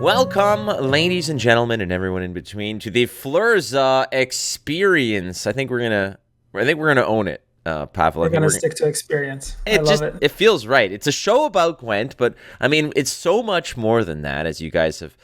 Welcome, ladies and gentlemen, and everyone in between, to the Flurza experience. I think we're gonna own it, Pavel. We're gonna stick to experience. I It love just it. it feels right. It's a show about Gwent, but I mean, it's so much more than that, as you guys have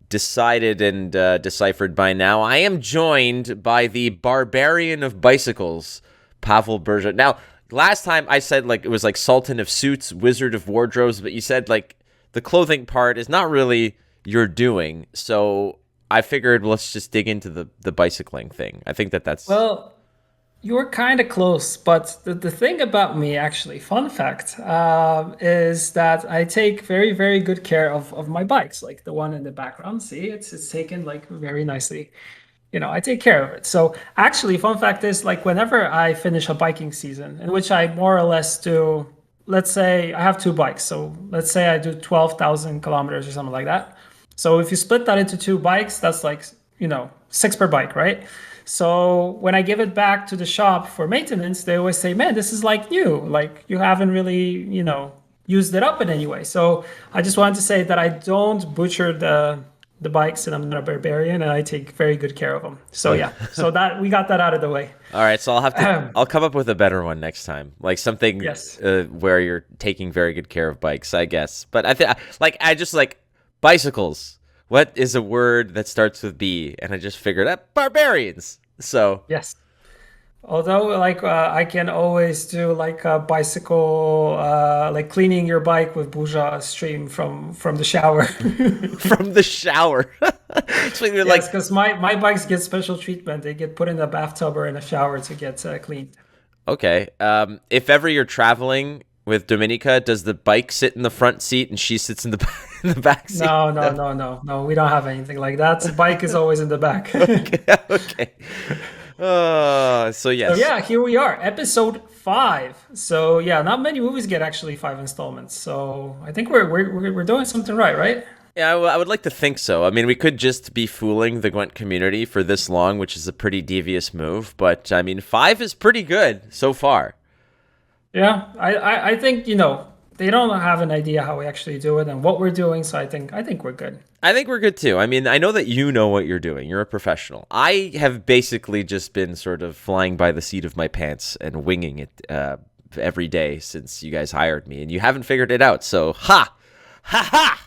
decided and deciphered by now. I am joined by the barbarian of bicycles, Pavel Burza. Now, last time I said like it was like Sultan of Suits, Wizard of Wardrobes, but you said like the clothing part is not really your doing. So I figured let's just dig into the bicycling thing. I think that's Well, you were kind of close, but the thing about me, actually, fun fact, is that I take very, very good care of my bikes. Like the one in the background, see, it's taken like very nicely. I take care of it. So actually, fun fact is like whenever I finish a biking season, in which I more or less do, let's say I have two bikes. So let's say I do 12,000 kilometers or something like that. So if you split that into two bikes, that's like, six per bike, right? So when I give it back to the shop for maintenance, they always say, man, this is like new. Like you haven't really, used it up in any way. So I just wanted to say that I don't butcher the bikes, and I'm not a barbarian, and I take very good care of them. So yeah, so that we got that out of the way. all right. So I'll come up with a better one next time, like something Yes. where you're taking very good care of bikes, I guess. But I just like bicycles. What is a word that starts with B? And I just figured out barbarians. So Yes. Although, like, I can always do like a bicycle, like cleaning your bike with Burza stream from the shower. from the shower. So you're like, Yes, because my bikes get special treatment. They get put in a bathtub or in a shower to get cleaned. okay. If ever you're traveling with Dominica, does the bike sit in the front seat and she sits in the in the back seat? No, no, no, no, no. We don't have anything like that. The bike is always in the back. Okay. So So yes. yeah, here we are, episode 5. So yeah, not many movies get actually 5 installments. So I think we're doing something right, right? Yeah, I would like to think so. I mean, we could just be fooling the Gwent community for this long, which is a pretty devious move. But I mean, 5 is pretty good so far. Yeah, I think they don't have an idea how we actually do it and what we're doing. So I think we're good. I think we're good too. I mean, I know that you know what you're doing. You're a professional. I have basically just been sort of flying by the seat of my pants and winging it every day since you guys hired me, and you haven't figured it out. So, ha! Ha ha!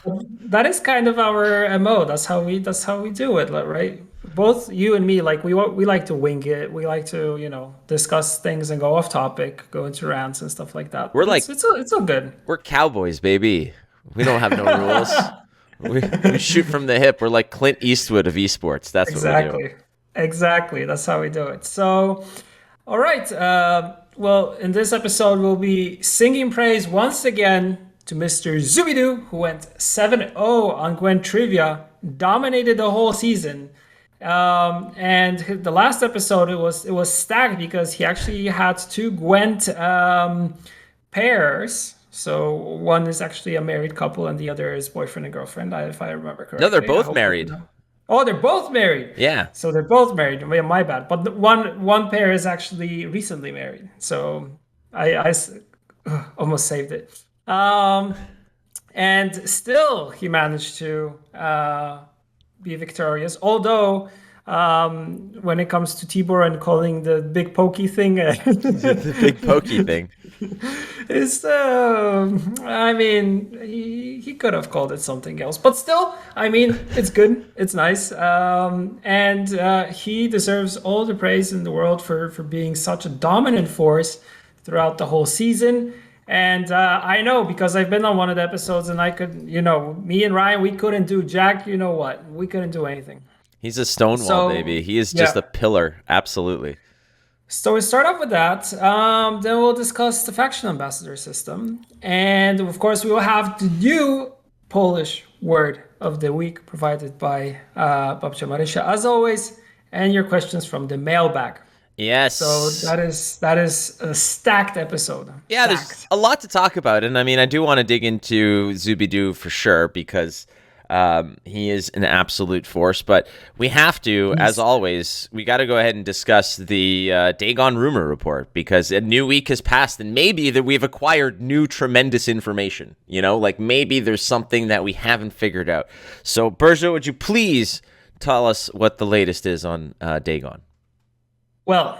That is kind of our MO. That's how we do it, like, right? Both you and me, like we like to wing it. We like to discuss things and go off topic, go into rants and stuff like that. We're But like, it's all good. we're cowboys, baby. We don't have no rules. We shoot from the hip. We're like Clint Eastwood of esports. That's what we do. Exactly. That's how we do it. So, all right. Well, in this episode, we'll be singing praise once again to Mr. Zubidoo, who went 7-0 on Gwent Trivia, dominated the whole season. And the last episode, it was stacked because he actually had two Gwent pairs. So one is actually a married couple, and the other is boyfriend and girlfriend, if I remember correctly. No, they're I both hope married. Oh, they're both married. Yeah. So they're both married. My bad. But one pair is actually recently married. So I almost saved it. And still he managed to be victorious. Although when it comes to Tibor and calling the big pokey thing, The big pokey thing. is I mean he could have called it something else, but still, I mean, it's good, it's nice, and he deserves all the praise in the world for being such a dominant force throughout the whole season. And I know, because I've been on one of the episodes, and I could, me and Ryan, we couldn't do jack, we couldn't do anything. He's a Stonewall, So, baby. He is just yeah. a pillar. Absolutely. So we start off with that. Then we'll discuss the faction ambassador system, and of course we will have the new Polish word of the week provided by Babcia Marysia, as always, and your questions from the mailbag. Yes. So that is a stacked episode. Yeah, there's Stacked. a lot to talk about. And I mean, I do want to dig into Zubidoo for sure, because He is an absolute force. But we have to, as always, we got to go ahead and discuss the Dagon rumor report, because a new week has passed, and maybe that we've acquired new tremendous information. You know, like maybe there's something that we haven't figured out. So, Burza, would you please tell us what the latest is on Dagon? Well,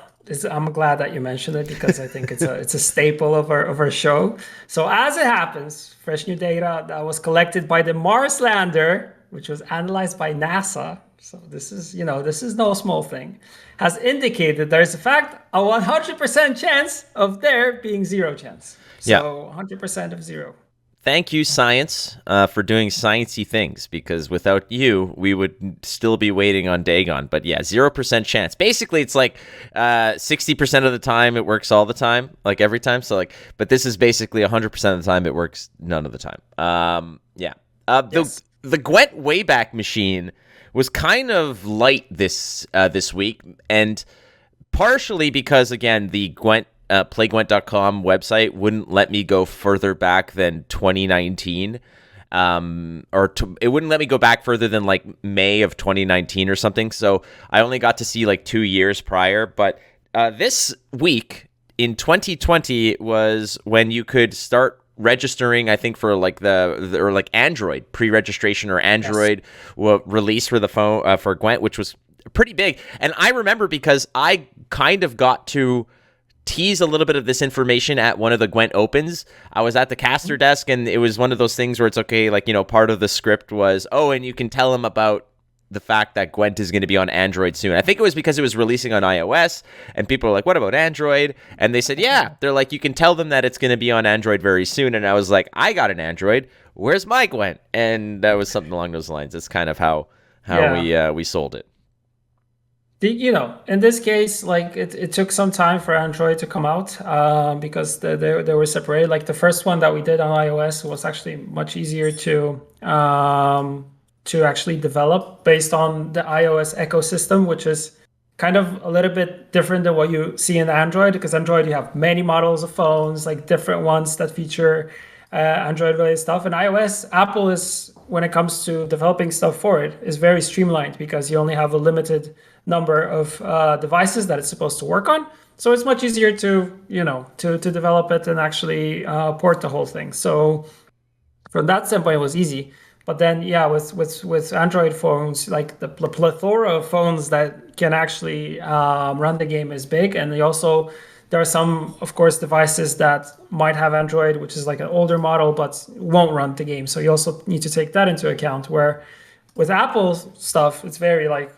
I'm glad that you mentioned it because I think it's a staple of our show. So as it happens, fresh new data that was collected by the Mars lander, which was analyzed by NASA. So this is no small thing, has indicated there is in fact a 100% chance of there being zero chance. So 100% of zero. Thank you, science, for doing sciencey things, because without you, we would still be waiting on Dagon. But yeah, 0% chance. Basically, it's like 60% of the time it works all the time, like every time. So like, but this is basically 100% of the time it works none of the time. Yes. The Gwent Wayback Machine was kind of light this week, and partially because, again, the Gwent playgwent.com website wouldn't let me go further back than 2019, it wouldn't let me go back further than like May of 2019 or something. So I only got to see like 2 years prior. But this week in 2020 was when you could start registering, I think, for like or like Android pre-registration, or Android release for the phone for Gwent, which was pretty big. And I remember because I kind of got to tease a little bit of this information at one of the Gwent Opens. I was at the caster desk, and it was one of those things where it's okay, like, you know, part of the script was, and you can tell them about the fact that Gwent is going to be on Android soon. I think it was because it was releasing on iOS, and people were like, what about Android? And they said, yeah. They're like, you can tell them that it's going to be on Android very soon. And I was like, I got an Android. Where's my Gwent? And that was something along those lines. It's kind of how we sold it. In this case, like it took some time for Android to come out because they were separated. Like the first one that we did on iOS was actually much easier to actually develop based on the iOS ecosystem, which is kind of a little bit different than what you see in Android, because Android, you have many models of phones, like different ones that feature Android related stuff. And iOS, Apple is, when it comes to developing stuff for it, is very streamlined because you only have a limited number of devices that it's supposed to work on. So it's much easier to develop it and actually port the whole thing. So from that standpoint, it was easy. But then, with Android phones, like the plethora of phones that can actually run the game is big. And there are some, of course, devices that might have Android, which is like an older model, but won't run the game. So you also need to take that into account, where with Apple stuff, it's very like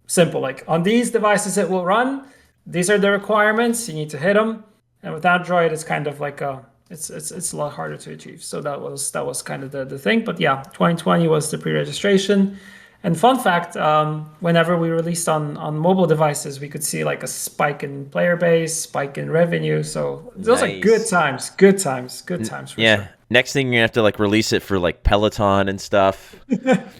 simple. Like on these devices, it will run. These are the requirements. You need to hit them. And with Android, it's kind of like it's a lot harder to achieve. So that was kind of the thing. But yeah, 2020 was the pre-registration. And fun fact, whenever we released on mobile devices, we could see like a spike in player base, spike in revenue. So those are good times for sure. Next thing, you're gonna have to like release it for like Peloton and stuff.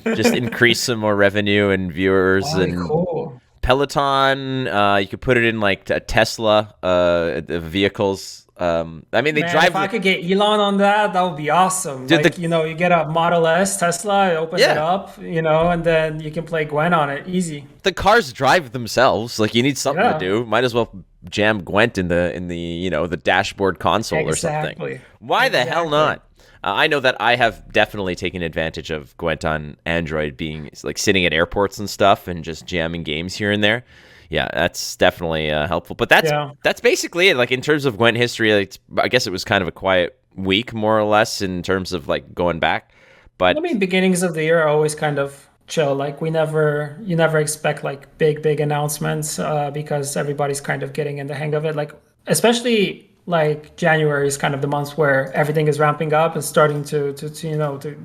Just increase some more revenue and viewers. Cool. Peloton, you could put it in like a Tesla, the vehicles. I mean, drive. If I could get Elon on that would be awesome. Dude, you get a Model S Tesla, open it up, and then you can play Gwent on it, easy. The cars drive themselves. Like, you need something to do. Might as well jam Gwent in the dashboard console or something. Why the hell not? I know that I have definitely taken advantage of Gwent on Android, being like sitting at airports and stuff and just jamming games here and there. Yeah, that's definitely helpful. But that's basically it. Like, in terms of Gwent history, I guess it was kind of a quiet week, more or less, in terms of like going back. But I mean, beginnings of the year are always kind of chill. Like you never expect like big announcements because everybody's kind of getting in the hang of it. Like, especially like January is kind of the month where everything is ramping up and starting to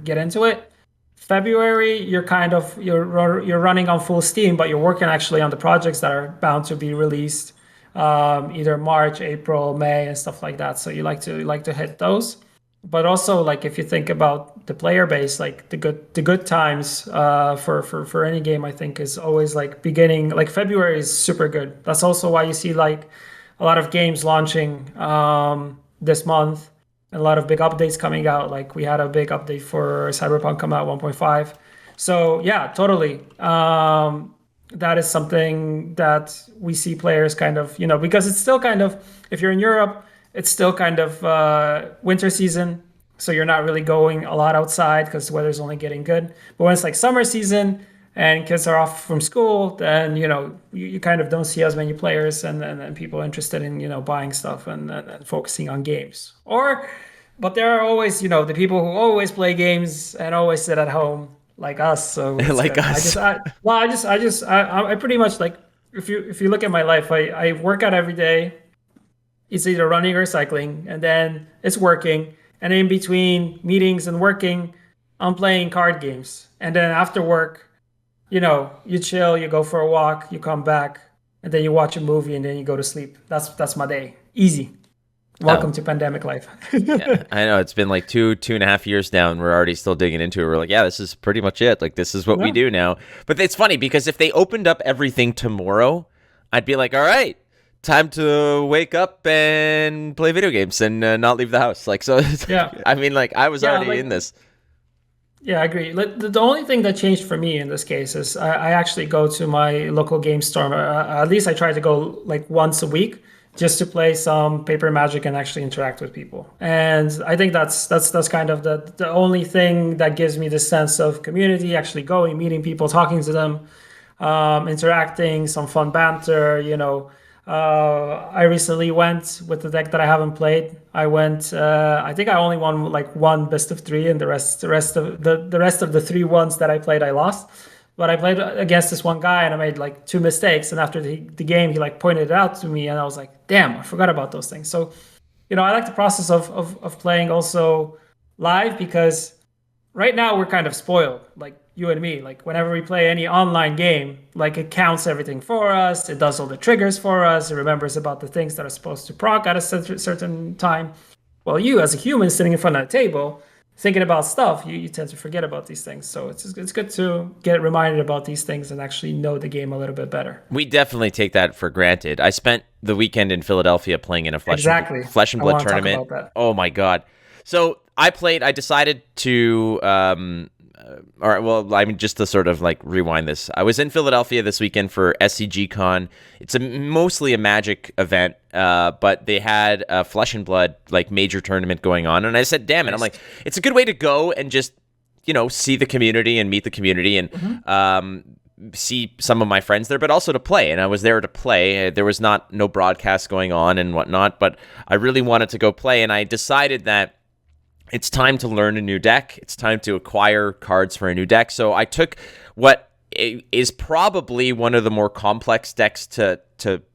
get into it. February, you're running on full steam, but you're working actually on the projects that are bound to be released either March, April, May, and stuff like that. So you like to hit those. But also, like, if you think about the player base, like the good times for any game, I think is always like beginning. Like February is super good. That's also why you see like a lot of games launching this month. A lot of big updates coming out. Like we had a big update for Cyberpunk come out 1.5. So yeah, totally. That is something that we see players kind of, because it's still kind of, if you're in Europe, it's still kind of winter season. So you're not really going a lot outside because the weather's only getting good. But when it's like summer season and kids are off from school, then, you kind of don't see as many players and people interested in, buying stuff and focusing on games. But there are always, the people who always play games and always sit at home like us. So it's Like good. us. I pretty much like, if you look at my life, I work out every day. It's either running or cycling, and then it's working. And in between meetings and working, I'm playing card games. And then after work, you chill, you go for a walk, you come back, and then you watch a movie, and then you go to sleep. That's my day. Easy. Oh, Welcome to pandemic life. yeah. I know it's been like 2.5 years now, and we're already still digging into it. We're like, yeah, this is pretty much it. Like, this is what we Yeah. do now. But it's funny because if they opened up everything tomorrow, I'd be like, all right, time to wake up and play video games and not leave the house. Like, so, Yeah. I mean, like, I was Yeah, already like in this. yeah, I agree. Like, the only thing that changed for me in this case is I actually go to my local game store. At least I try to go like once a week just to play some paper magic and actually interact with people. And I think that's kind of the only thing that gives me the sense of community, actually going, meeting people, talking to them, interacting, some fun banter. I recently went with the deck that I haven't played. I went. I think I only won like one best of three, and the rest of the three ones that I played, I lost. But I played against this one guy, and I made like two mistakes. And after the game, he like pointed it out to me, and I was like, "Damn, I forgot about those things." So, I like the process of playing also live because right now we're kind of spoiled, like you and me. Like whenever we play any online game, like it counts everything for us, it does all the triggers for us, it remembers about the things that are supposed to proc at a certain time. Well, you as a human sitting in front of a table thinking about stuff, you tend to forget about these things. So it's good to get reminded about these things and actually know the game a little bit better. We definitely take that for granted. I spent the weekend in Philadelphia playing in a Exactly. flesh and I blood want to talk tournament. about that. Oh my god! So I decided to. All right. Well, I mean, just to sort of like rewind this, I was in Philadelphia this weekend for SCG Con. It's mostly a Magic event, but they had a Flesh and Blood like major tournament going on, and I said, "Damn it!" I'm Nice. like, it's a good way to go and just see the community and meet the community and see some of my friends there, but also to play. And I was there to play. There was no broadcast going on and whatnot, but I really wanted to go play, and I decided that it's time to learn a new deck. It's time to acquire cards for a new deck. So I took what is probably one of the more complex decks to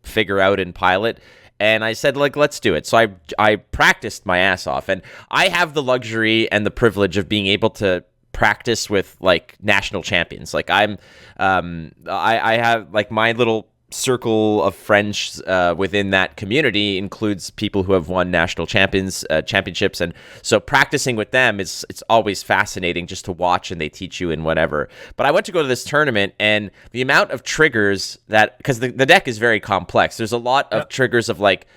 figure out and pilot. And I said, like, let's do it. So I practiced my ass off. And I have the luxury and the privilege of being able to practice with like national champions. Like I have like my little circle of friends within that community includes people who have won national championships, and so practicing with them it's always fascinating just to watch, and they teach you and whatever. But I went to go to this tournament, and the amount of triggers that, because the deck is very complex, there's a lot of triggers of like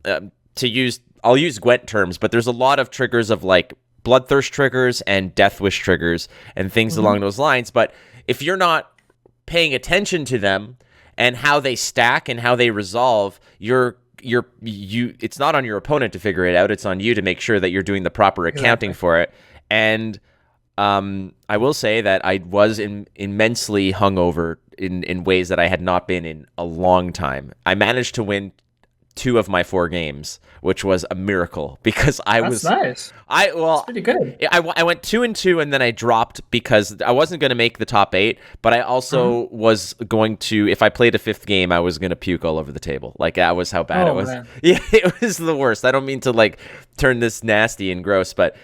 I'll use Gwent terms, but there's a lot of triggers of like bloodthirst triggers and death wish triggers and things along those lines. But if you're not paying attention to them and how they stack and how they resolve, it's not on your opponent to figure it out. It's on you to make sure that you're doing the proper accounting for it. And I will say that I was immensely hungover in ways that I had not been in a long time. I managed to win 2 of my 4 games, which was a miracle because That's nice. That's pretty good. I went 2-2 and then I dropped because I wasn't going to make the top 8, but I also was going to, if I played a 5th game, I was going to puke all over the table. Like that was how bad it was. Man. Yeah, it was the worst. I don't mean to like turn this nasty and gross, but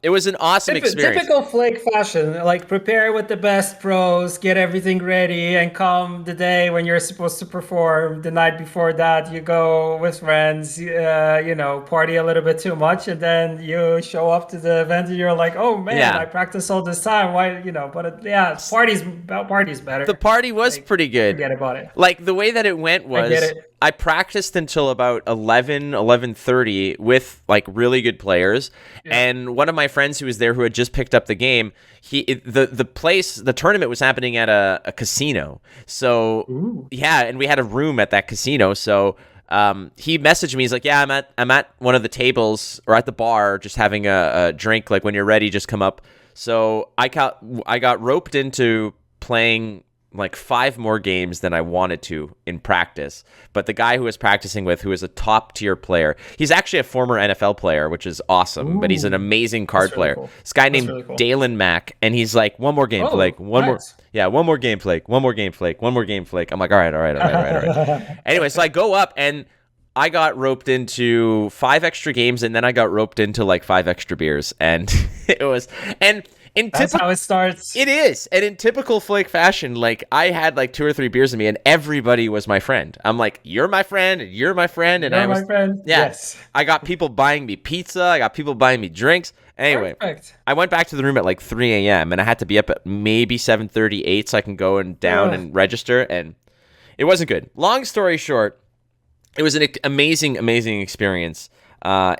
it was an awesome experience. Typical Flake fashion, like prepare with the best pros, get everything ready, and come the day when you're supposed to perform. The night before that, you go with friends, party a little bit too much, and then you show up to the event and you're like, oh man, Yeah. I practiced all this time. Why, party's better. The party was Like, pretty good. forget about it. Like the way that it went I get was it. I practiced until about 11:30 with like really good players. Yeah. And one of my friends who was there who had just picked up the game, the tournament was happening at a casino. So Ooh. yeah, and we had a room at that casino. So he messaged me. He's like, "Yeah, I'm at one of the tables or at the bar, just having a drink. Like when you're ready, just come up." So I got roped into playing like 5 more games than I wanted to in practice. But the guy who was practicing with, who is a top tier player, he's actually a former NFL player, which is awesome. But he's an Ooh. amazing card That's really player. cool. This guy That's named really cool. Dalen Mack, and he's like, "One more game, Flake. Oh, One more." nice. Yeah, one more game, Flake. One more game, Flake. One more game, Flake. I'm like, all right, all right, all right, all right, all right. Anyway, so I go up and I got roped into 5 extra games, and then I got roped into like 5 extra beers, and it was and in That's typical. how it starts. It is. And in typical Flake fashion, like I had like 2 or 3 beers in me and everybody was my friend. I'm like, "You're my friend, and you're my friend." And You're my friend. yeah, Yes. I got people buying me pizza. I got people buying me drinks. Anyway, Perfect. I went back to the room at like 3 a.m. and I had to be up at maybe 7:38 so I can go and down Ugh. and register. And it wasn't good. Long story short, it was an amazing, amazing experience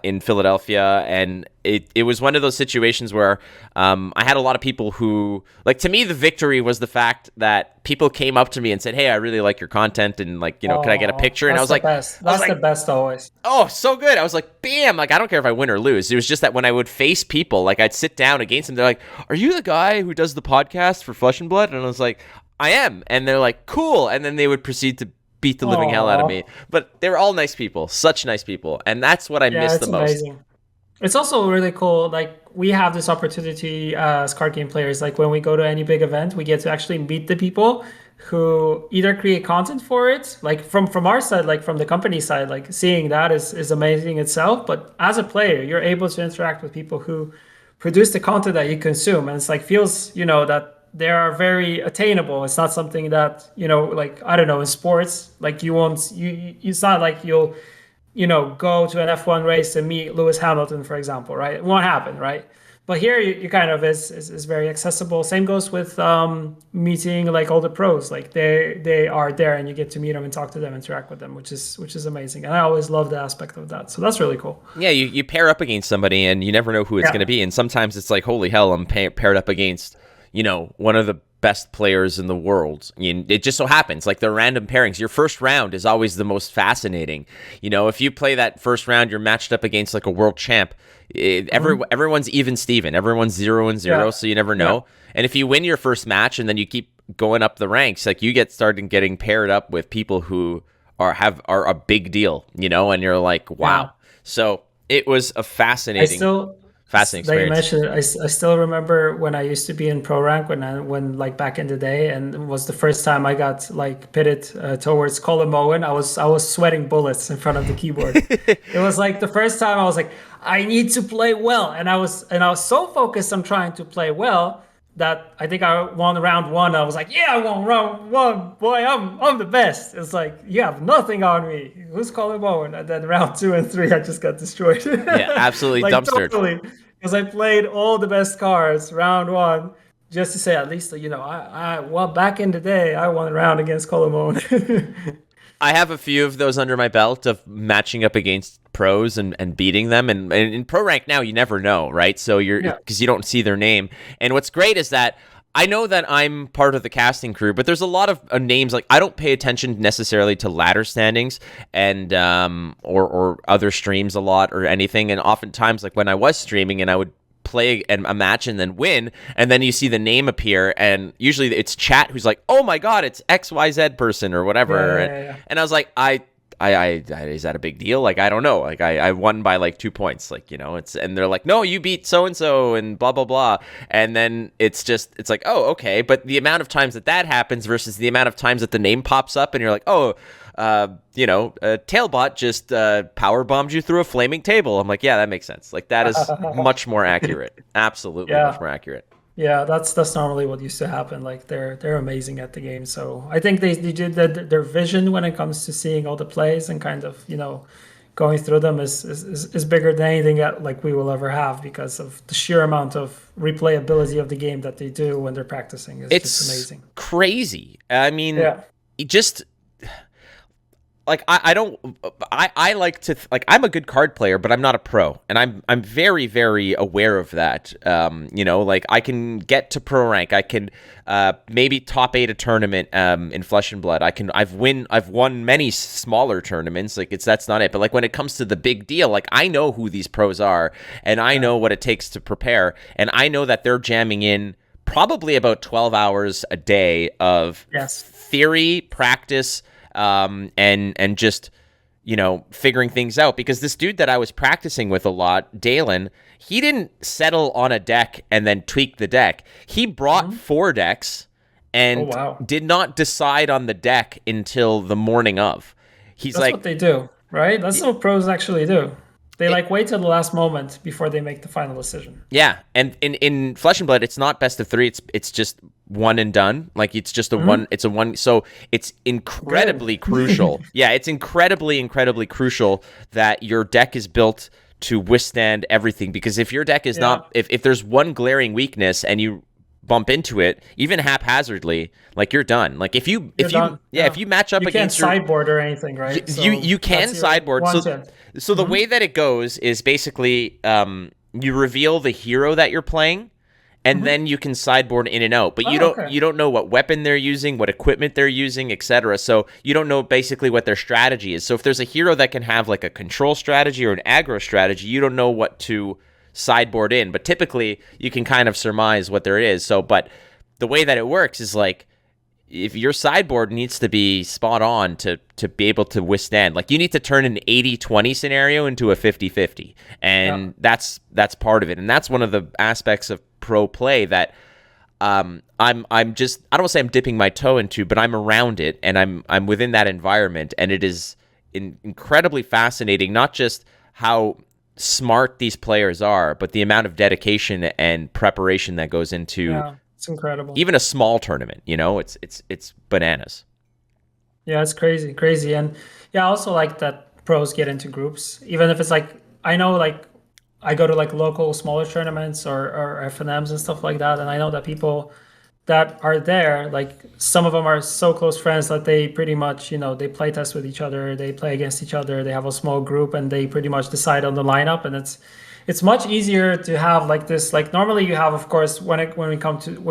in Philadelphia, and it was one of those situations where I had a lot of people who, like, to me, the victory was the fact that people came up to me and said, "Hey, I really like your content, and like, can I get a Oh, picture?" And I that's was the like, best. That's the best always. "Oh, so good!" I was like, "Bam!" Like, I don't care if I win or lose. It was just that when I would face people, like, I'd sit down against them, they're like, "Are you the guy who does the podcast for Flesh and Blood?" And I was like, "I am," and they're like, "Cool," and then they would proceed to beat the living hell out of Aw. me. But they were all nice people, such nice people, and that's what I Yeah, miss the it's most. amazing. It's also really cool. Like we have this opportunity as card game players. Like when we go to any big event, we get to actually meet the people who either create content for it. Like from our side, like from the company side, like seeing that is amazing itself. But as a player, you're able to interact with people who produce the content that you consume, and it's like feels that they are very attainable. It's not something that like I don't know in sports. Like you won't it's not like you'll go to an F1 race and meet Lewis Hamilton, for example, right? It won't happen, right? But here you kind of is very accessible. Same goes with meeting like all the pros. Like they are there and you get to meet them and talk to them, interact with them, which is amazing. And I always love the aspect of that. So that's really cool. Yeah, you pair up against somebody and you never know who it's Yeah. going to be. And sometimes it's like, holy hell, I'm paired up against, one of the best players in the world. It just so happens, like the random pairings. Your first round is always the most fascinating. If you play that first round, you're matched up against like a world champ. Everyone's even Steven. Everyone's 0-0, Yeah. so you never know. And if you win your first match and then you keep going up the ranks, like you started getting paired up with people who are a big deal, and you're like, wow. Yeah. So it was a I fascinating still that you experience. mentioned it, I still remember when I used to be in pro rank when like back in the day, and it was the first time I got like pitted towards Colin Moen. I was sweating bullets in front of the keyboard. It was like the first time I was like, I need to play well, and I was so focused on trying to play well that I think I won round one. I was like, yeah, I won round one, boy, I'm the best. It's like you have nothing on me. Who's Colin Moen? And then round two and three, I just got destroyed. Yeah, absolutely Like dumpstered. totally, because I played all the best cards round one, just to say at least well back in the day I won a round against Colin Moen. I have a few of those under my belt of matching up against pros and beating them. And in pro rank now, you never know, right? So Yeah. because you don't see their name. And what's great is that I know that I'm part of the casting crew, but there's a lot of names. Like I don't pay attention necessarily to ladder standings and or other streams a lot or anything. And oftentimes, like when I was streaming and I would play a match and then win, and then you see the name appear, and usually it's chat who's like, "Oh my god, it's XYZ person" or whatever. Yeah. And I was like, I is that a big deal? Like I don't know. Like I won by like 2 points. Like it's and they're like, "No, you beat so and so and blah blah blah." And then it's like, "Oh, okay." But the amount of times that happens versus the amount of times that the name pops up and you're like, "Oh, Tailbot just power bombed you through a flaming table." I'm like, yeah, that makes sense. Like that is much more accurate. Absolutely, Yeah. much more accurate. Yeah, that's normally what used to happen. Like they're amazing at the game. So I think they did their vision when it comes to seeing all the plays and kind of going through them is bigger than anything that like we will ever have because of the sheer amount of replayability of the game that they do when they're practicing. It's just amazing. Crazy. I mean, Yeah. it just like I don't I like to like I'm a good card player, but I'm not a pro, and I'm very very aware of that. You know, like I can get to pro rank, I can maybe top 8 a tournament in Flesh and Blood. I've won many smaller tournaments. Like that's not it, but like when it comes to the big deal, like I know who these pros are, and I know what it takes to prepare, and I know that they're jamming in probably about 12 hours a day of theory, practice, and just, you know, figuring things out. Because this dude that I was practicing with a lot, Dalen, he didn't settle on a deck and then tweak the deck. He brought 4 decks and did not decide on the deck until the morning of. That's what they do, right? That's what pros actually do. They like wait till the last moment before they make the final decision. Yeah, and in Flesh and Blood, it's not best of 3. It's just one and done. Like it's just a one. It's a one. So it's incredibly crucial. Yeah, it's incredibly crucial that your deck is built to withstand everything. Because if your deck is not, if there's one glaring weakness and you bump into it, even haphazardly, like you're done. Like if you match up you against can't sideboard or anything, right? You can sideboard. So the way that it goes is basically you reveal the hero that you're playing, and then you can sideboard in and out. But you don't know what weapon they're using, what equipment they're using, etc. So you don't know basically what their strategy is. So if there's a hero that can have like a control strategy or an aggro strategy, you don't know what to sideboard in. But typically you can kind of surmise what there is. So, but the way that it works is like, if your sideboard needs to be spot on to be able to withstand, like you need to turn an 80-20 scenario into a 50-50, and that's part of it. And that's one of the aspects of pro play that I'm just, I don't want to say I'm dipping my toe into, but I'm around it, and I'm within that environment, and it is incredibly fascinating, not just how smart these players are, but the amount of dedication and preparation that goes into it's incredible. Even a small tournament, you know, it's bananas. Yeah, it's crazy. And I also like that pros get into groups, even if it's like, I know like I go to like local smaller tournaments or FNMs and stuff like that. And I know that people that are there, like some of them are so close friends that they pretty much, you know, they play test with each other, they play against each other, they have a small group, and they pretty much decide on the lineup. And it's much easier to have like this. Like normally you have, of course, when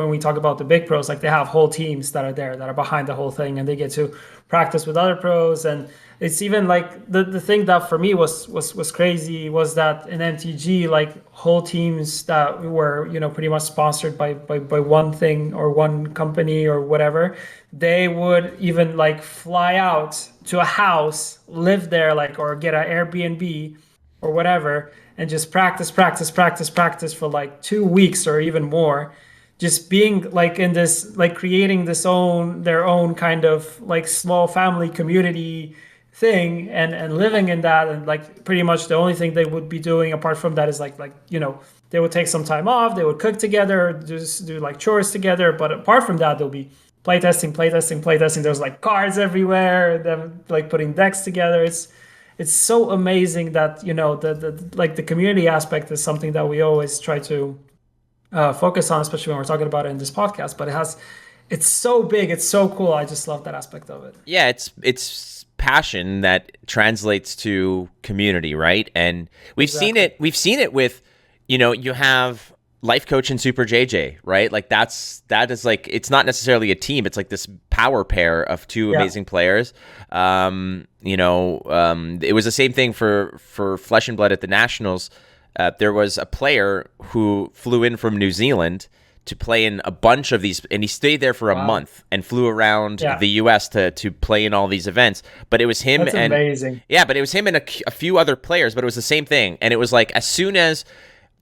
we talk about the big pros, like they have whole teams that are there that are behind the whole thing, and they get to practice with other pros. And it's even like the thing that for me was crazy was that in MTG, like whole teams that were, you know, pretty much sponsored by one thing or one company or whatever, they would even like fly out to a house, live there, like, or get an Airbnb or whatever, and just practice for like 2 weeks or even more, just being like in this, like creating their own kind of like small family community thing, and living in that. And like pretty much the only thing they would be doing apart from that is like you know, they would take some time off, they would cook together, just do like chores together. But apart from that, they'll be playtesting. There's like cards everywhere, them like putting decks together. It's so amazing that, you know, the community aspect is something that we always try to focus on, especially when we're talking about it in this podcast. But it's so big, it's so cool. I just love that aspect of it. Yeah, it's passion that translates to community, right? And we've seen it with, you know, you have Life Coach and Super JJ, right? Like that is like, it's not necessarily a team, it's like this power pair of two amazing players. You know, it was the same thing for Flesh and Blood at the Nationals. There was a player who flew in from New Zealand to play in a bunch of these, and he stayed there for a month and flew around the US to play in all these events. But it was him. That's amazing. Yeah, but it was him and a few other players, but it was the same thing. And it was like, as soon as,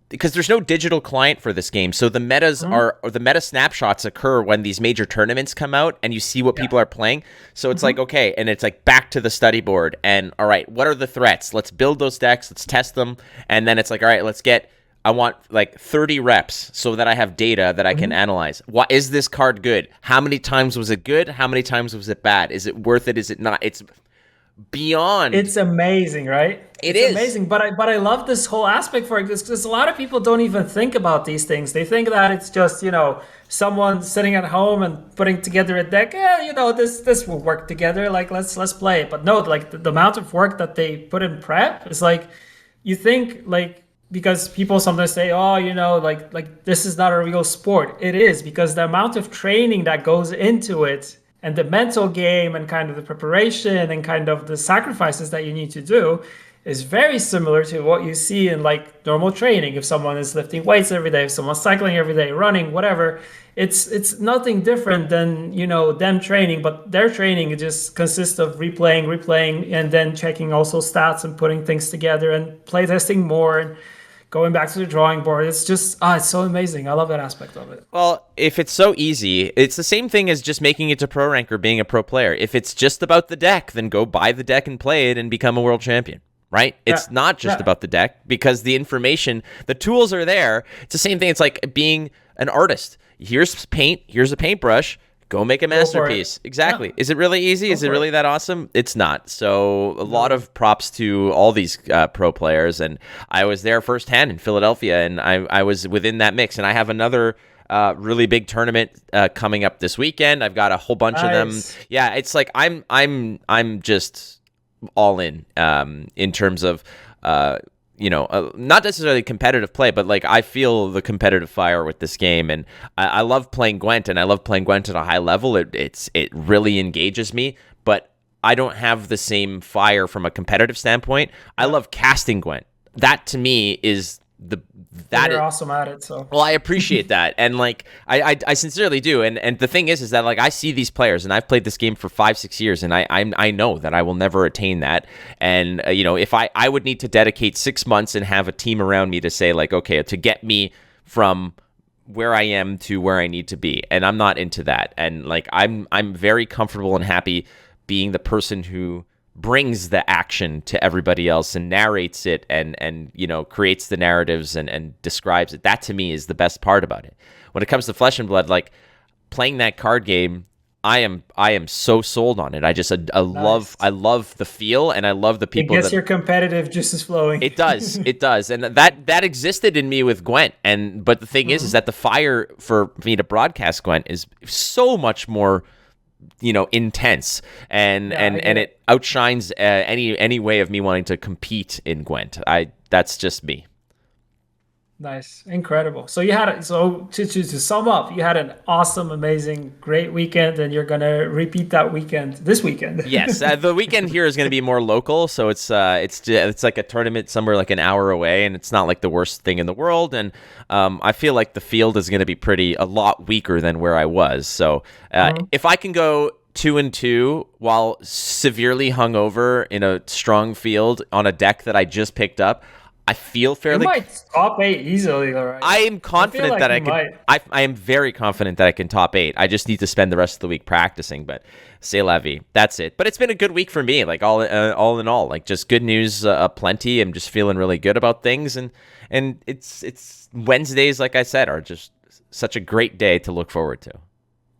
because there's no digital client for this game, so the metas or the meta snapshots occur when these major tournaments come out, and you see what people are playing. So it's like, okay, and it's like back to the study board, and all right, what are the threats? Let's build those decks, let's test them, and then it's like, all right, I want like 30 reps so that I have data that I can analyze. What is this card good? How many times was it good? How many times was it bad? Is it worth it? Is it not? It's beyond. It's amazing, right? It It's is. amazing, but I love this whole aspect for it because a lot of people don't even think about these things. They think that it's just someone sitting at home and putting together a deck. Yeah, this will work together. Like let's play it. But no, like the amount of work that they put in prep is like you think like because people sometimes say, oh, like this is not a real sport. It is because the amount of training that goes into it and the mental game and kind of the preparation and kind of the sacrifices that you need to do is very similar to what you see in like normal training. If someone is lifting weights every day, if someone's cycling every day, running, whatever, it's nothing different than them training, but their training just consists of replaying, and then checking also stats and putting things together and playtesting more and going back to the drawing board. It's just it's so amazing. I love that aspect of it. Well, if it's so easy, it's the same thing as just making it to pro rank or being a pro player. If it's just about the deck, then go buy the deck and play it and become a world champion. Right? It's not just about the deck because the information, the tools are there. It's the same thing. It's like being an artist. Here's paint. Here's a paintbrush. Go make a masterpiece. Exactly. Yeah. Is it really easy? Is it really that awesome? It's not. So a lot of props to all these pro players. And I was there firsthand in Philadelphia, and I was within that mix. And I have another really big tournament coming up this weekend. I've got a whole bunch of them. Yeah, it's like I'm just all in terms of not necessarily competitive play, but like I feel the competitive fire with this game, and I love playing Gwent, and I love playing Gwent at a high level. It really engages me, but I don't have the same fire from a competitive standpoint. I love casting Gwent. That to me is you're awesome at it. So well, I appreciate that, and like I sincerely do. And the thing is that like I see these players, and I've played this game for 5-6 years, and I know that I will never attain that. And if I would need to dedicate 6 months and have a team around me to say like, okay, to get me from where I am to where I need to be, and I'm not into that. And like I'm very comfortable and happy being the person who brings the action to everybody else and narrates it and creates the narratives and describes it. That to me is the best part about it. When it comes to Flesh and Blood, like playing that card game, I am so sold on it. I love the feel, and I love the people. It gets your competitive juices flowing. It does, and that existed in me with Gwent. But the thing is that the fire for me to broadcast Gwent is so much more intense, and it outshines any way of me wanting to compete in Gwent. That's just me. Nice, incredible. So to sum up, you had an awesome, amazing, great weekend, and you're gonna repeat that weekend this weekend. Yes, the weekend here is going to be more local, so it's like a tournament somewhere like an hour away, and it's not like the worst thing in the world. And I feel like the field is going to be a lot weaker than where I was. So if I can go 2-2 while severely hungover in a strong field on a deck that I just picked up, I feel fairly. You might top 8 easily, all right? I am confident that I can. I am very confident that I can top 8. I just need to spend the rest of the week practicing. But c'est la vie. That's it. But it's been a good week for me. Like all in all, like just good news, plenty. I'm just feeling really good about things, and it's Wednesdays, like I said, are just such a great day to look forward to.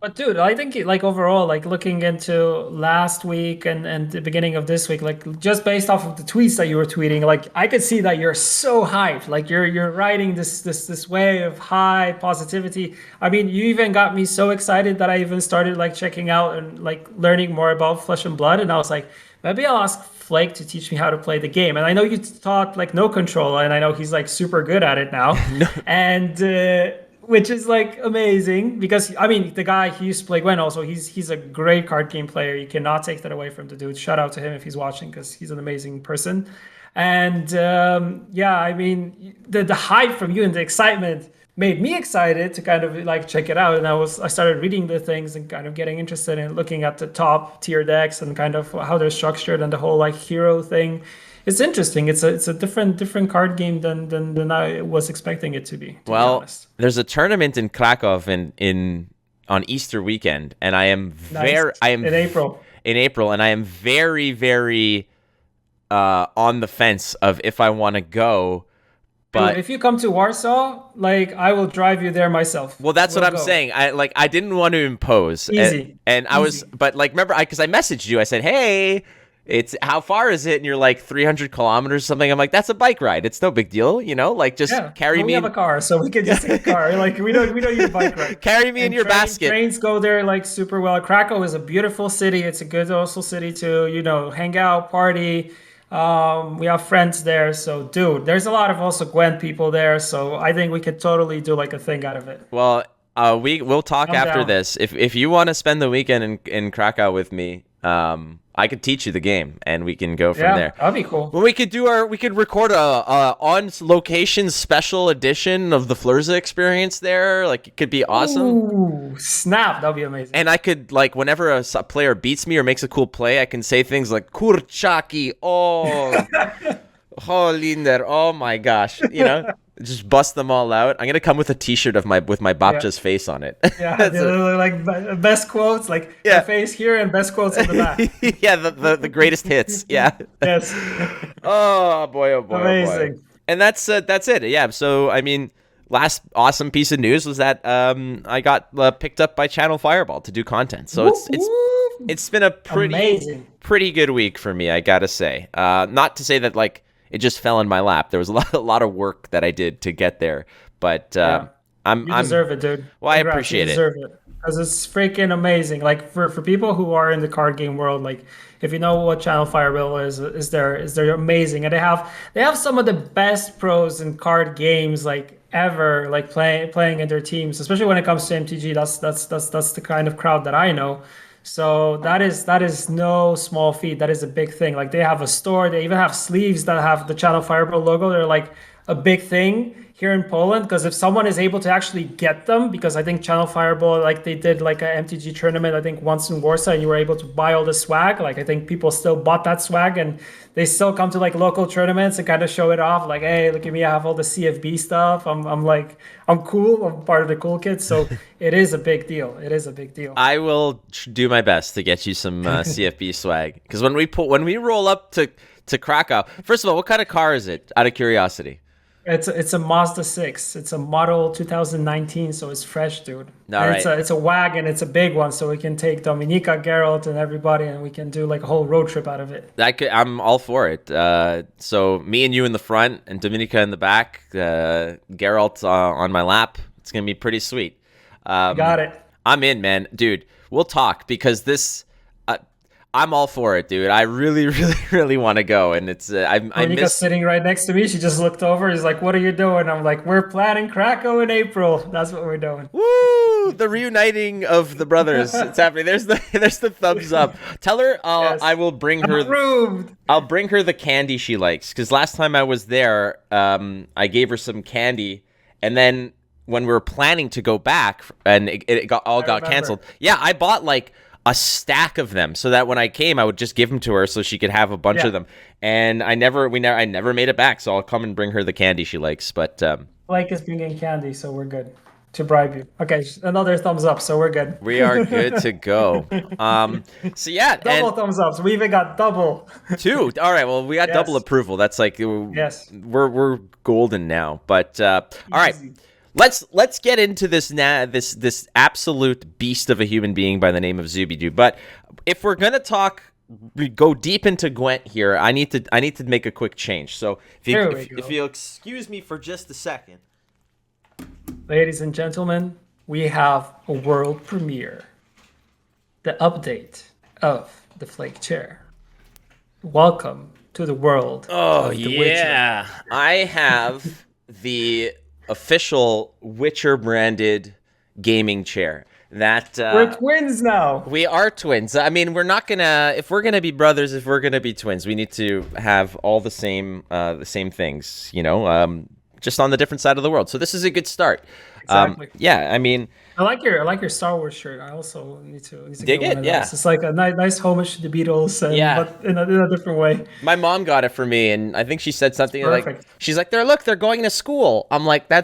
But dude, I think like overall, like looking into last week and the beginning of this week, like just based off of the tweets that you were tweeting, like I could see that you're so hyped. Like you're riding this wave of high positivity. I mean, you even got me so excited that I even started like checking out and like learning more about Flesh and Blood. And I was like, maybe I'll ask Flake to teach me how to play the game. And I know you taught like no control, and I know he's like super good at it now. And which is like amazing because I mean the guy, he used to play Gwent also. He's a great card game player. You cannot take that away from the dude. Shout out to him if he's watching, because he's an amazing person. And I mean the hype from you and the excitement made me excited to kind of like check it out. And I started reading the things and kind of getting interested in looking at the top tier decks and kind of how they're structured and the whole like hero thing. It's interesting. It's a different card game than I was expecting it to be. Well, there's a tournament in Krakow on Easter weekend, and I am in April. In April, and I am very, very on the fence of if I want to go. But dude, if you come to Warsaw, like I will drive you there myself. Well, that's what I'm saying. I didn't want to impose. Easy. And I was, but like remember, because I messaged you. I said, hey. It's how far is it? And you're like 300 kilometers or something. I'm like, that's a bike ride. It's no big deal, like just carry well, me. We have a car, so we can just take a car. Like we don't need a bike ride. Carry me in your basket. Trains go there like super well. Krakow is a beautiful city. It's a good also city to hang out, party. We have friends there, so dude, there's a lot of also Gwent people there. So I think we could totally do like a thing out of it. Well, we'll talk I'm after down. this. If you want to spend the weekend in Krakow with me, I could teach you the game, and we can go from there. That'd be cool. Well, we could record a on location special edition of the Flurza experience there. Like, it could be awesome. Ooh, snap! That'd be amazing. And I could, like, whenever a player beats me or makes a cool play, I can say things like "Kurchaki," oh, Linder, oh my gosh, just bust them all out. I'm gonna come with a T-shirt with my Bapcha's face on it. Yeah, like best quotes, like the face here and best quotes on the back. Yeah, the greatest hits. Yeah. Yes. Oh boy, oh boy, Amazing. oh boy. And that's it. Yeah. So I mean, last awesome piece of news was that I got picked up by Channel Fireball to do content. So it's been a pretty good week for me, I gotta say. Not to say that like it just fell in my lap. There was a lot of work that I did to get there, but You deserve it, dude. Well, I appreciate it. You deserve it because it's freaking amazing. Like for people who are in the card game world, like if you know what Channel Fireball is they're amazing, and they have some of the best pros in card games like ever, like playing in their teams, especially when it comes to MTG. That's the kind of crowd that I know. So that is no small feat. That is a big thing. Like they have a store. They even have sleeves that have the Channel Fireball logo. They're like a big thing here in Poland, because if someone is able to actually get them, because I think Channel Fireball, like they did like a MTG tournament, I think once in Warsaw, and you were able to buy all the swag. Like I think people still bought that swag, and they still come to like local tournaments and kind of show it off. Like, hey, look at me, I have all the CFB stuff. I'm cool. I'm part of the cool kids. So it is a big deal. It is a big deal. I will do my best to get you some CFB swag, because when we roll up to Krakow, first of all, what kind of car is it? Out of curiosity. It's a Mazda 6. It's a model 2019, so it's fresh, dude. Right. It's a wagon. It's a big one, so we can take Dominika, Geralt, and everybody, and we can do like a whole road trip out of it. I'm all for it. So me and you in the front, and Dominika in the back. Geralt on my lap. It's gonna be pretty sweet. Got it. I'm in, man, dude. We'll talk, because this. I'm all for it, dude. I really, really, really want to go, and it's Monika's sitting right next to me. She just looked over. He's like, "What are you doing?" I'm like, "We're planning Krakow in April. That's what we're doing." Woo! The reuniting of the brothers. It's happening. There's the thumbs up. Tell her I will bring her. Approved. I'll bring her the candy she likes, because last time I was there, I gave her some candy, and then when we were planning to go back, and it got canceled. Yeah, I bought like a stack of them, so that when I came, I would just give them to her so she could have a bunch of them. And I never made it back, so I'll come and bring her the candy she likes. But Blake is bringing candy, so we're good to bribe you. Okay, another thumbs up, so we're good. We are good to go. So yeah, double thumbs ups. We even got double. 2. All right, well, we got double approval. That's like we're golden now. But all right. Let's get into this this absolute beast of a human being by the name of Zubidoo. But if we're gonna go deep into Gwent here, I need to make a quick change. So if you'll excuse me for just a second, ladies and gentlemen, we have a world premiere. The update of the Flake chair. Welcome to the world. Oh of the yeah, Witcher. I have the official Witcher branded gaming chair. That we're twins now. We are twins. I mean, if we're gonna be brothers, if we're gonna be twins, we need to have all the same things, just on the different side of the world. So this is a good start. Exactly. Yeah, I mean, I like your Star Wars shirt. I also need to dig get it. One of Yeah, those. It's like a nice homage to the Beatles, but in a different way. My mom got it for me, and I think she said something like, "She's like, they're going to school." I'm like, I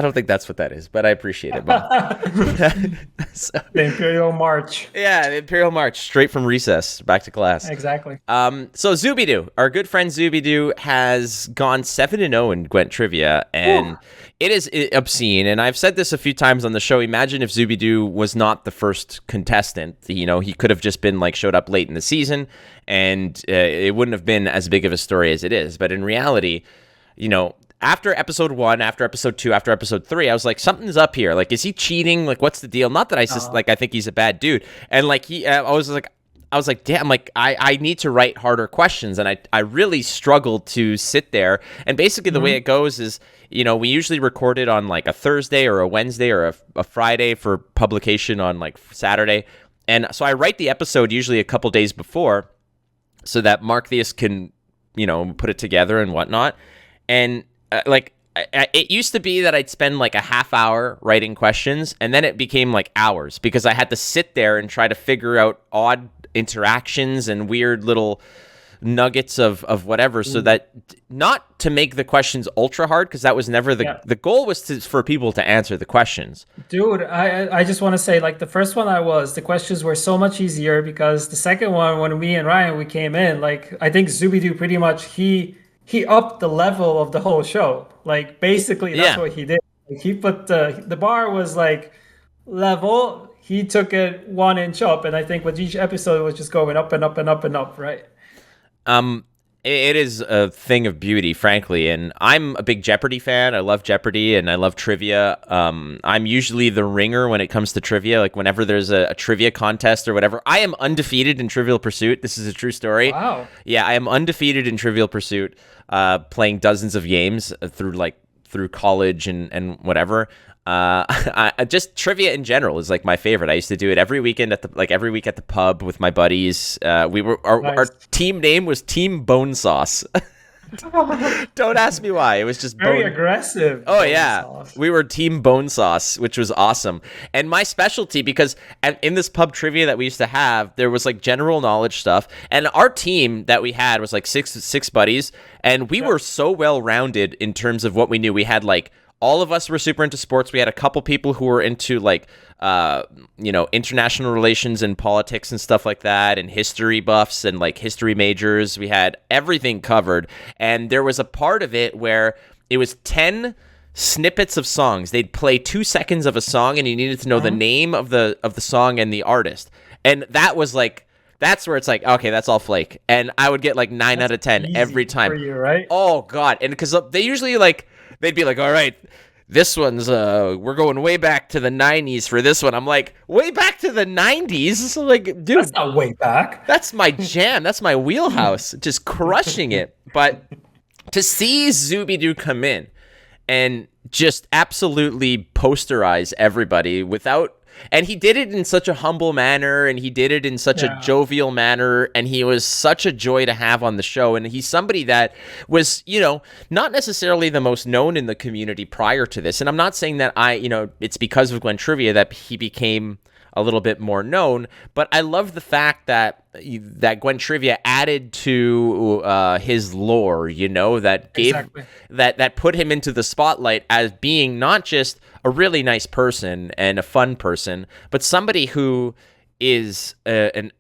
don't think that's what that is, but I appreciate it, Mom. The Imperial March. Yeah, the Imperial March, straight from recess, back to class. Exactly. So Zubidoo, our good friend Zubidoo, has gone 7-0 in Gwent trivia, and It is obscene, and I've said this a few times on the show. Imagine if Zubidoo was not the first contestant. You know, he could have just been like showed up late in the season, and it wouldn't have been as big of a story as it is. But in reality, you know, after episode 1, after episode 2, after episode 3, I was like, something's up here. Like, is he cheating? Like, what's the deal? Not that I just like I think he's a bad dude, and like I was like, damn, like I need to write harder questions. And I really struggled to sit there. And basically the way it goes is, you know, we usually record it on like a Thursday or a Wednesday or a Friday for publication on like Saturday. And so I write the episode usually a couple days before so that Mark Theus can, you know, put it together and whatnot. And it used to be that I'd spend like a half hour writing questions, and then it became like hours because I had to sit there and try to figure out odd interactions and weird little nuggets of whatever, so that not to make the questions ultra hard, because that was never the goal was for people to answer the questions. Dude, I just want to say, like, the first one the questions were so much easier, because the second one, when me and Ryan, we came in, like, I think Zubidoo pretty much, he upped the level of the whole show. Like, basically, that's what he did. Like, he put the bar was like level. He took it 1 inch up, and I think with each episode it was just going up and up and up and up, right? It is a thing of beauty, frankly, and I'm a big Jeopardy fan. I love Jeopardy, and I love trivia. I'm usually the ringer when it comes to trivia. Like, whenever there's a trivia contest or whatever, I am undefeated in Trivial Pursuit. This is a true story. Wow. Yeah, I am undefeated in Trivial Pursuit, playing dozens of games through college and whatever. Just trivia in general is like my favorite. I used to do it every weekend every week at the pub with my buddies. Our team name was Team Bone Sauce. Don't ask me why. It was just very aggressive. Oh yeah, sauce. We were Team Bone Sauce, which was awesome. And my specialty, because in this pub trivia that we used to have, there was like general knowledge stuff, and our team that we had was like six buddies, and we were so well rounded in terms of what we knew. We had like, all of us were super into sports. We had a couple people who were into like, international relations and politics and stuff like that, and history buffs and like history majors. We had everything covered. And there was a part of it where it was 10 snippets of songs. They'd play 2 seconds of a song, and you needed to know the name of the song and the artist. And that was like, that's where it's like, okay, that's all Flake. And I would get like 9 out of 10 every time. For you, right? Oh God. And because they usually like, they'd be like, all right, this one's, we're going way back to the 90s for this one. I'm like, way back to the 90s? So like, dude. That's not way back. That's my jam. That's my wheelhouse. Just crushing it. But to see Zubidoo come in and just absolutely posterize everybody without... And he did it in such a humble manner, and he did it in such a jovial manner, and he was such a joy to have on the show. And he's somebody that was, you know, not necessarily the most known in the community prior to this. And I'm not saying that it's because of Gwent Trivia that he became a little bit more known, but I love the fact that Gwent Trivia added to his lore, you know, that gave that put him into the spotlight as being not just a really nice person and a fun person, but somebody who is a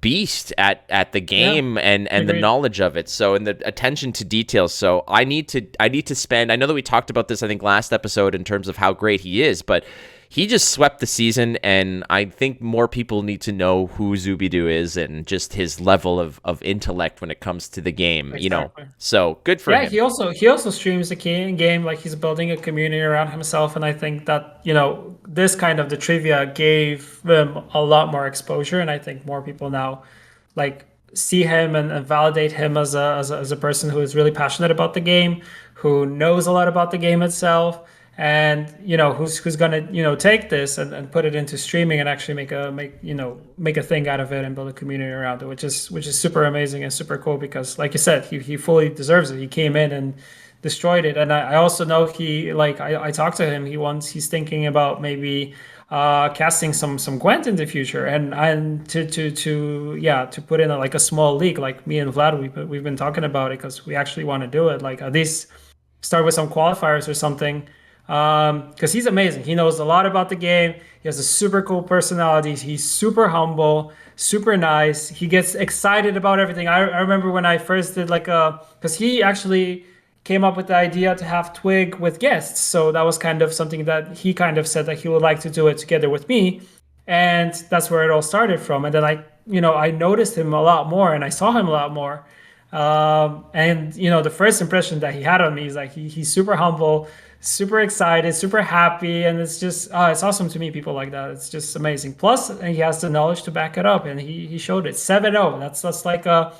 beast at the game and the knowledge of it. So, and the attention to details. So I need to spend, I know that we talked about this, I think last episode, in terms of how great he is, but he just swept the season, and I think more people need to know who Zubidoo is and just his level of intellect when it comes to the game, you know. So good for him. He also streams the game, like he's building a community around himself, and I think that, you know, this kind of the trivia gave him a lot more exposure, and I think more people now like see him and validate him as a person who is really passionate about the game, who knows a lot about the game itself. And, you know, who's gonna, you know, take this and put it into streaming and actually make a thing out of it and build a community around it, which is super amazing and super cool, because like you said, he fully deserves it. He came in and destroyed it. And I also know I talked to him, he's thinking about maybe casting some Gwent in the future, and to put in a small league, like me and Vlad, we've been talking about it, because we actually want to do it, like at least start with some qualifiers or something. Because he's amazing. He knows a lot about the game. He has a super cool personality. He's super humble, super nice. He gets excited about everything. I remember when I first did because he actually came up with the idea to have Twig with guests. So that was kind of something that he kind of said that he would like to do it together with me. And that's where it all started from. And then I noticed him a lot more and I saw him a lot more. And the first impression that he had on me is like he's super humble, super excited, super happy, and it's just it's awesome to meet people like that. It's just amazing. Plus, he has the knowledge to back it up, and he showed it. 7-0. That's like a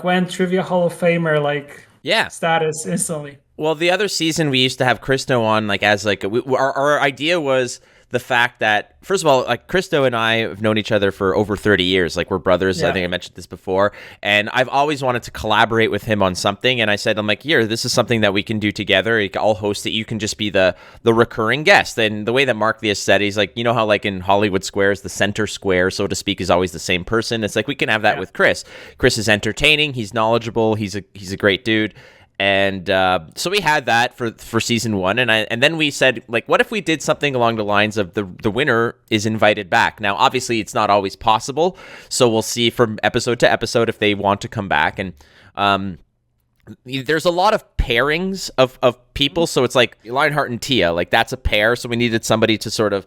Gwent Trivia Hall of Famer like Yeah. status instantly. Well, the other season we used to have Christo on, like as like our idea was the fact that, first of all, like Christo and I have known each other for over 30 years. Like we're brothers. Yeah. I think I mentioned this before. And I've always wanted to collaborate with him on something. And I said, I'm like, here, this is something that we can do together. I'll host it. You can just be the recurring guest. And the way that Mark Lias said, he's like, you know how like in Hollywood squares, the center square, so to speak, is always the same person. It's like we can have that with Chris. Chris is entertaining. He's knowledgeable. He's a great dude. And so we had that for season 1, and then we said, like, what if we did something along the lines of the winner is invited back? Now, obviously, it's not always possible, so we'll see from episode to episode if they want to come back. And there's a lot of pairings of people, so it's like Lionheart and Tia, like that's a pair, so we needed somebody to sort of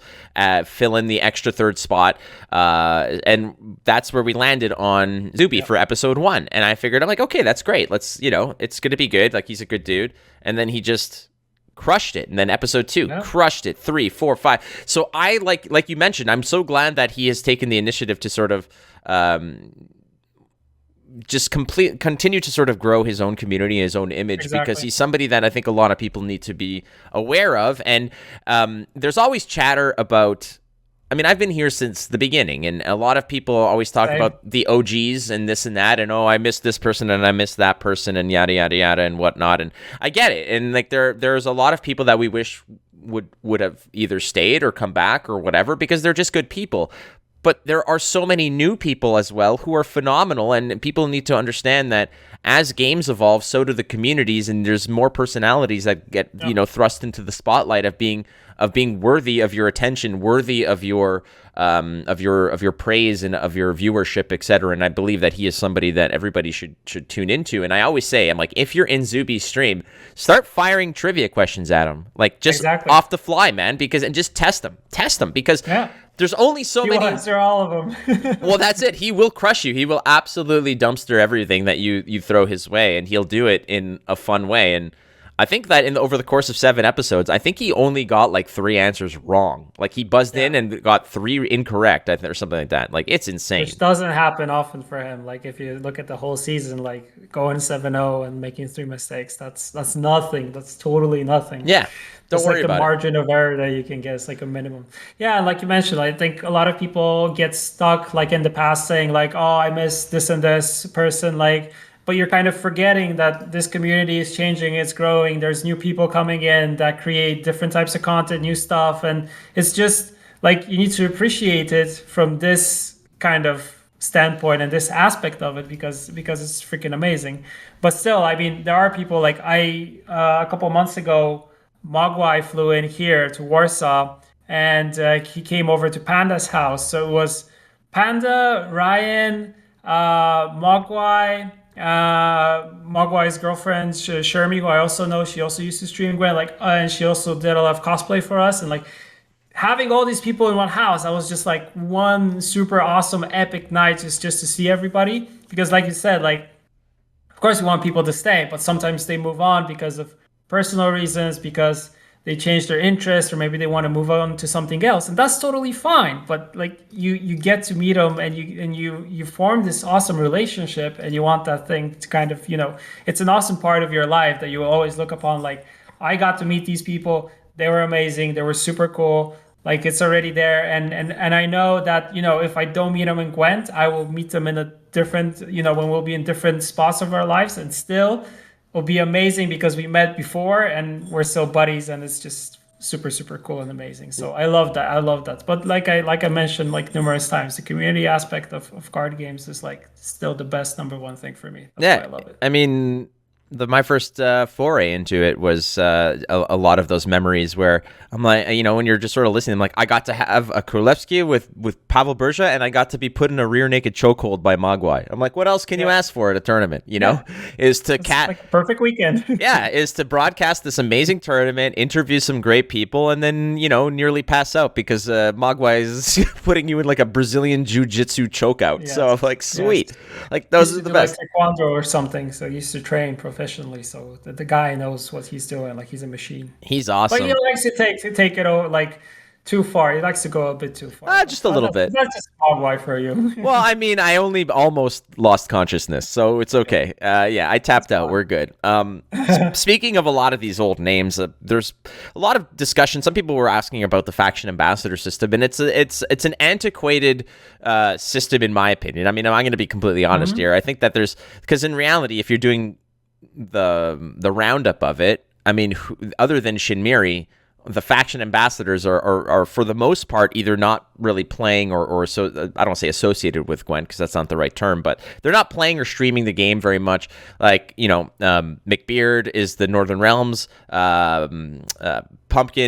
fill in the extra third spot, and that's where we landed on Zuby for episode 1. And I figured, I'm like, okay, that's great, let's, it's gonna be good, like he's a good dude. And then he just crushed it. And then episode 2 crushed it. 3, 4, 5. So I like you mentioned, I'm so glad that he has taken the initiative to sort of just continue to sort of grow his own community, his own image, because he's somebody that I think a lot of people need to be aware of. And there's always chatter about, I mean, I've been here since the beginning, and a lot of people always talk about the OGs and this and that, and I missed this person and I missed that person and yada yada yada and whatnot. And I get it. And like there's a lot of people that we wish would have either stayed or come back or whatever, because they're just good people. But there are so many new people as well who are phenomenal, and people need to understand that as games evolve, so do the communities, and there's more personalities that get thrust into the spotlight of being worthy of your attention, worthy of your praise and of your viewership, etc. And I believe that he is somebody that everybody should tune into. And I always say, I'm like, if you're in Zuby's stream, start firing trivia questions at him, like just off the fly, man, and just test them because. There's only so many. He'll answer all of them. Well, that's it. He will crush you. He will absolutely dumpster everything that you throw his way, and he'll do it in a fun way. And I think that over the course of 7 episodes, I think he only got like 3 answers wrong. Like he buzzed in and got 3 incorrect, or something like that. Like it's insane. Which doesn't happen often for him. Like if you look at the whole season, like going 7-0 and making 3 mistakes, that's nothing. That's totally nothing. Yeah. Don't worry about it. It's like a margin of error that you can get. It's like a minimum. Yeah, and like you mentioned, I think a lot of people get stuck like in the past saying like, oh, I miss this and this person, like, but you're kind of forgetting that this community is changing, it's growing. There's new people coming in that create different types of content, new stuff. And it's just like you need to appreciate it from this kind of standpoint and this aspect of it because it's freaking amazing. But still, I mean, there are people like a couple months ago, Mogwai flew in here to Warsaw, and he came over to Panda's house. So it was Panda, Ryan, Mogwai, Mogwai's girlfriend Shermie, who I also know. She also used to stream Gwent, and she also did a lot of cosplay for us. And like having all these people in one house, I was just like one super awesome epic night just to see everybody. Because like you said, like of course you want people to stay, but sometimes they move on because of personal reasons, because they change their interest, or maybe they want to move on to something else, and that's totally fine. But like you get to meet them, and you form this awesome relationship, and you want that thing to kind of it's an awesome part of your life that you will always look upon. Like I got to meet these people, they were amazing, they were super cool. Like it's already there, and I know that if I don't meet them in Gwent, I will meet them in a different when we'll be in different spots of our lives, and still will be amazing because we met before and we're still buddies, and it's just super super cool and amazing. So I love that. But like I mentioned like numerous times, the community aspect of card games is like still the best number one thing for me. That's why I love it. I mean, my first foray into it was a lot of those memories where I'm like, when you're just sort of listening, I'm like, I got to have a Królewski with Pavel Burza, and I got to be put in a rear naked chokehold by Mogwai. I'm like, what else can you ask for at a tournament? Is to It's like a perfect weekend. is to broadcast this amazing tournament, interview some great people, and then nearly pass out because Mogwai is putting you in like a Brazilian jiu-jitsu chokeout. Yes. So I'm like, sweet, Yes. like those are the best. Like taekwondo or something, so he used to train professionally. So the guy knows what he's doing. Like he's a machine. He's But he awesome. likes to take it like too far. He likes to go a bit too far. Just a little bit. That's just hog wife for you. Well, I mean, I only almost lost consciousness, so it's okay. Yeah, I tapped out. We're good. Speaking of a lot of these old names, there's a lot of discussion. Some people were asking about the faction ambassador system, and it's an antiquated system, in my opinion. I mean, I'm going to be completely honest here. I think that because in reality, if you're doing the roundup of it, I mean, other than Shinmiri, the faction ambassadors are for the most part either not really playing or so I don't say associated with Gwent because that's not the right term, but they're not playing or streaming the game very much. Like McBeard is the Northern Realms, Pumpkin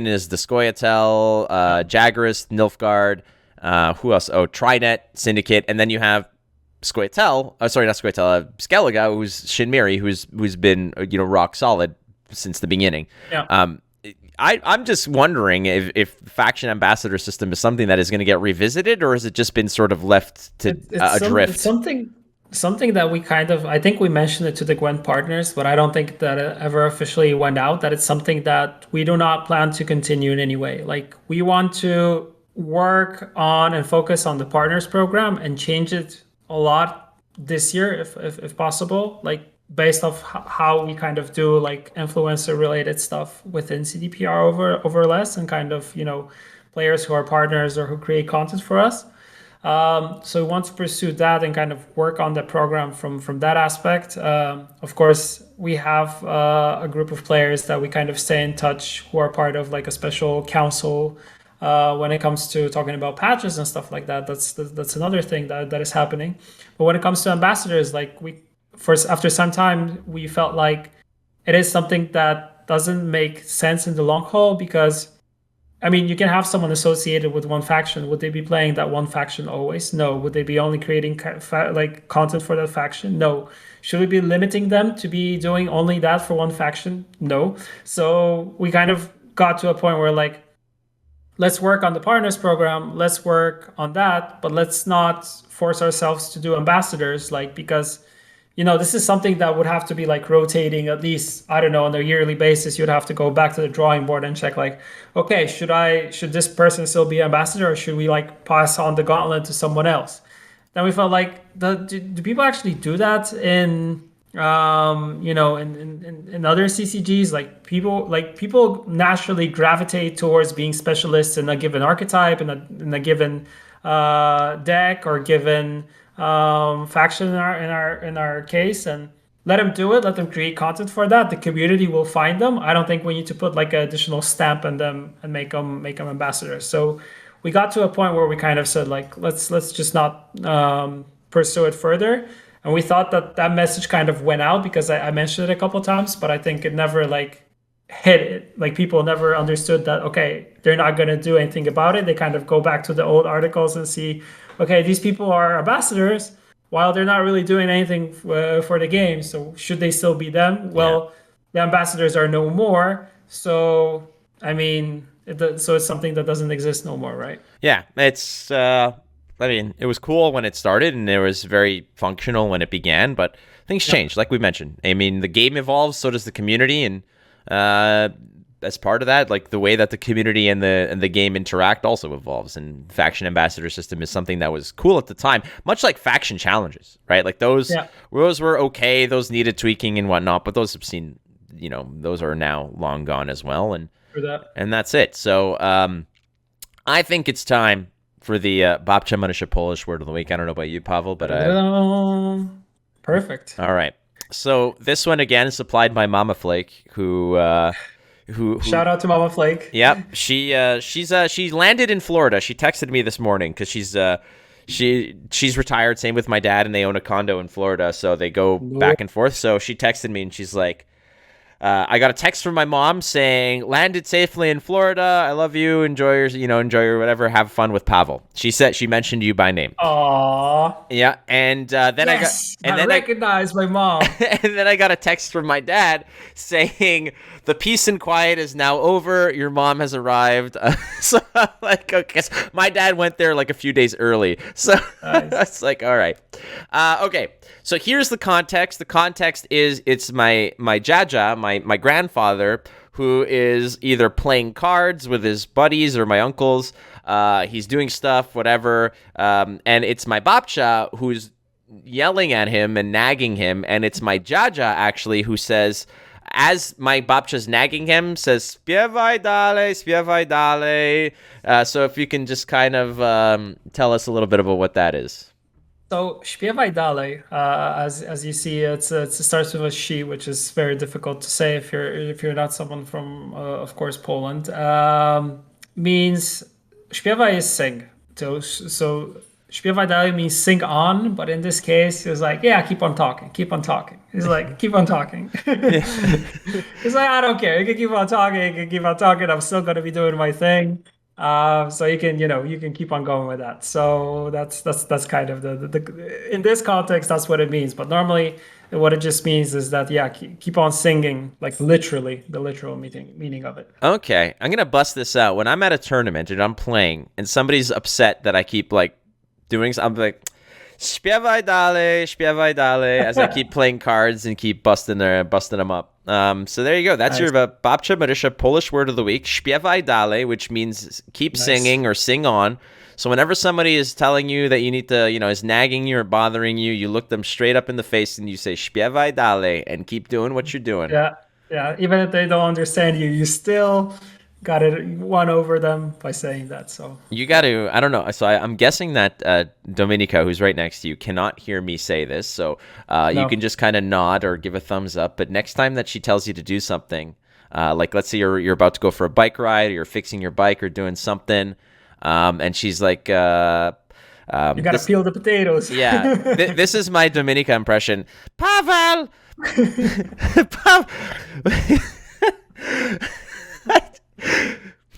is the Scoia'tael, Jaggeris, Nilfgaard, who else? Oh, Trinet, Syndicate, and then you have Scoia'tael. Sorry, not Scoia'tael. Skellige, who's Shinmiri, who's been rock solid since the beginning. Yeah. I'm just wondering if the faction ambassador system is something that is going to get revisited, or has it just been sort of left to adrift? It's something that we I think we mentioned it to the Gwent partners, but I don't think that it ever officially went out, that it's something that we do not plan to continue in any way. Like we want to work on and focus on the partners program and change it a lot this year if possible. Like based off how we kind of do like influencer related stuff within CDPR over less, and kind of players who are partners or who create content for us. So we want to pursue that and kind of work on the program from that aspect. Of course, we have a group of players that we kind of stay in touch who are part of like a special council when it comes to talking about patches and stuff like that. That's another thing that is happening. But when it comes to ambassadors, like after some time, we felt like it is something that doesn't make sense in the long haul, because I mean, you can have someone associated with one faction. Would they be playing that one faction always? No. Would they be only creating like content for that faction? No. Should we be limiting them to be doing only that for one faction? No. So we kind of got to a point where like, let's work on the partners program. Let's work on that, but let's not force ourselves to do ambassadors, like, because this is something that would have to be like rotating at least, I don't know, on a yearly basis. You'd have to go back to the drawing board and check like, okay, should this person still be ambassador, or should we like pass on the gauntlet to someone else? Then we felt like, do people actually do that in in other CCGs? Like people naturally gravitate towards being specialists in a given archetype, in a given deck or given faction in our case, and let them do it. Let them create content for that. The community will find them. I don't think we need to put like an additional stamp on them and make them ambassadors. So we got to a point where we kind of said like, let's just not pursue it further. And we thought that message kind of went out because I mentioned it a couple of times, but I think it never like hit it. Like people never understood that, okay, they're not going to do anything about it. They kind of go back to the old articles and see, okay, these people are ambassadors while they're not really doing anything for the game. So should they still be them? Well, the ambassadors are no more. So, I mean, so it's something that doesn't exist no more, right? Yeah, it's, I mean, it was cool when it started and it was very functional when it began, but things changed, like we mentioned. I mean, the game evolves, so does the community, and as part of that, like the way that the community and the game interact also evolves, and faction ambassador system is something that was cool at the time, much like faction challenges, right? Like those were okay, those needed tweaking and whatnot, but those have seen, those are now long gone as well, and that's it. So I think it's time for the Babcia Manisha Polish word of the week. I don't know about you, Pavel, but perfect. All right. So this one again is supplied by Mama Flake, who shout out to Mama Flake. Yep, she landed in Florida. She texted me this morning because she's she's retired. Same with my dad, and they own a condo in Florida, so they go back and forth. So she texted me, and she's like, I got a text from my mom saying, landed safely in Florida. I love you. Enjoy your whatever. Have fun with Pavel. She mentioned you by name. Aww. Yeah. And then I recognize my mom. And then I got a text from my dad saying, the peace and quiet is now over. Your mom has arrived. So I'm like, okay. My dad went there like a few days early. So nice. It's like, all right. Okay. So here's the context. The context is it's my jaja, my grandfather, who is either playing cards with his buddies or my uncles. He's doing stuff, whatever. And it's my babcha who's yelling at him and nagging him. And it's my jaja, actually, who says, as my babcha's nagging him, says, spiewaj dalej. So if you can just kind of tell us a little bit about what that is. So śpiewaj dalej, as you see, it starts with a she, which is very difficult to say if you're not someone from, of course, Poland. Means śpiewaj is sing. So śpiewaj dalej means sing on, but in this case, he was like, yeah, keep on talking. He's like, keep on talking. He's like, I don't care. You can keep on talking. I'm still gonna be doing my thing. So you can keep on going with that. So that's kind of the in this context, that's what it means. But normally what it just means is that, yeah, keep on singing, like literally the literal meaning of it. Okay. I'm going to bust this out. When I'm at a tournament and I'm playing and somebody's upset that I keep like doing something, I'm like, śpiewaj dalej, as I keep playing cards and keep busting them up. So there you go. That's nice. Your Babcia Marysia Polish word of the week, śpiewaj dalej, which means keep singing or sing on. So whenever somebody is telling you that you need to, is nagging you or bothering you, you look them straight up in the face and you say śpiewaj dalej and keep doing what you're doing. Yeah. Even if they don't understand you, you still got to won over them by saying that. So you got to, I don't know. So I'm guessing that Dominika, who's right next to you, cannot hear me say this. So you can just kind of nod or give a thumbs up. But next time that she tells you to do something, like let's say you're about to go for a bike ride or you're fixing your bike or doing something, and she's like, you got to peel the potatoes. Yeah. This is my Dominika impression. Pavel!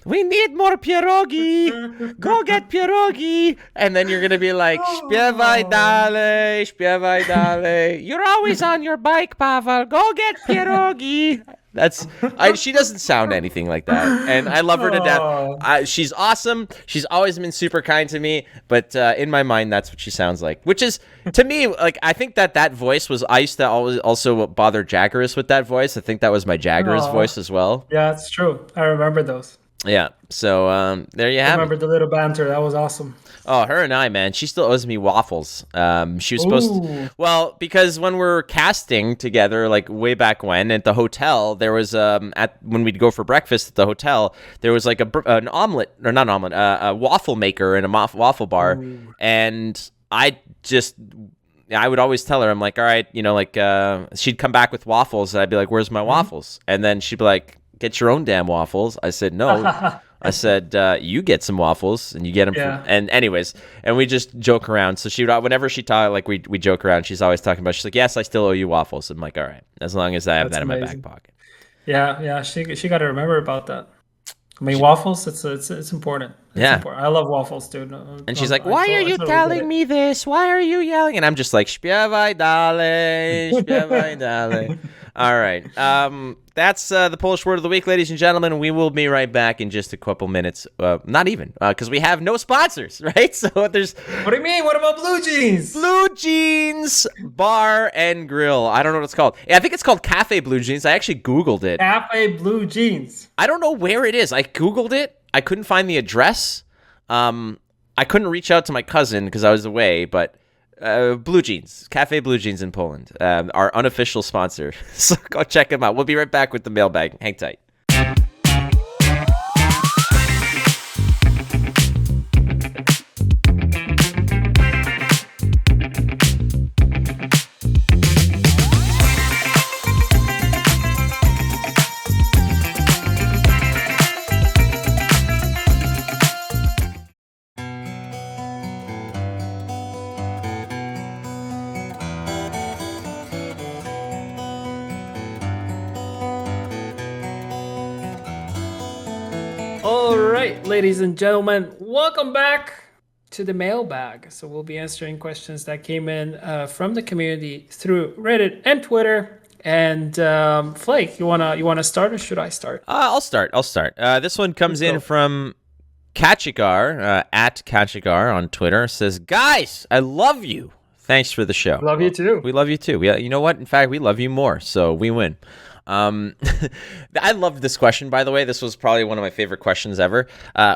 We need more pierogi. Go get pierogi. And then you're going to be like, śpiewaj dalej. You're always on your bike, Pavel. Go get pierogi. She doesn't sound anything like that. And I love her to death. She's awesome. She's always been super kind to me. But in my mind, that's what she sounds like. Which is, to me, like, I think that voice was, I used to always also bother Jaggeris with that voice. I think that was my Jaggeris voice as well. Yeah, it's true. I remember those. Yeah, so there you have it. I remember the little banter. That was awesome. Oh, her and I, man. She still owes me waffles. She was supposed to... Well, because when we're casting together, like way back when, at the hotel, there was, when we'd go for breakfast at the hotel, there was like an omelet, or not an omelet, a waffle maker in a waffle bar. Ooh. And I would always tell her, I'm like, all right, she'd come back with waffles, and I'd be like, where's my waffles? And then she'd be like, get your own damn waffles. I said, no. I said, you get some waffles and you get them. Yeah. And anyways, and we just joke around. So whenever she talk, like we joke around, she's always talking about, she's like, yes, I still owe you waffles. I'm like, all right, as long as I have that in my back pocket. Yeah. She got to remember about that. I mean, waffles, it's important. It's important. I love waffles, dude. And she's like, why are you telling me this? Why are you yelling? And I'm just like, śpiewaj dalej. All right. That's the Polish word of the week, ladies and gentlemen. We will be right back in just a couple minutes. Not even, because we have no sponsors, right? So there's... What do you mean? What about Blue Jeans? Blue Jeans Bar and Grill. I don't know what it's called. I think it's called Cafe Blue Jeans. I actually Googled it. Cafe Blue Jeans. I don't know where it is. I Googled it. I couldn't find the address. I couldn't reach out to my cousin because I was away, but... Blue Jeans, Cafe Blue Jeans in Poland, our unofficial sponsor. So go check them out. We'll be right back with the mailbag. Hang tight. right, ladies and gentlemen, welcome back to the mailbag. So we'll be answering questions that came in from the community through Reddit and Twitter. And Flake, you wanna start or should I start? I'll start. This one comes Let's in go. from Kachigar, at Kachigar on Twitter. Says, guys, I love you. Thanks for the show. Love you too. We love you too. Yeah, you know what? In fact, we love you more, so we win. I loved this question, by the way. This was probably one of my favorite questions ever.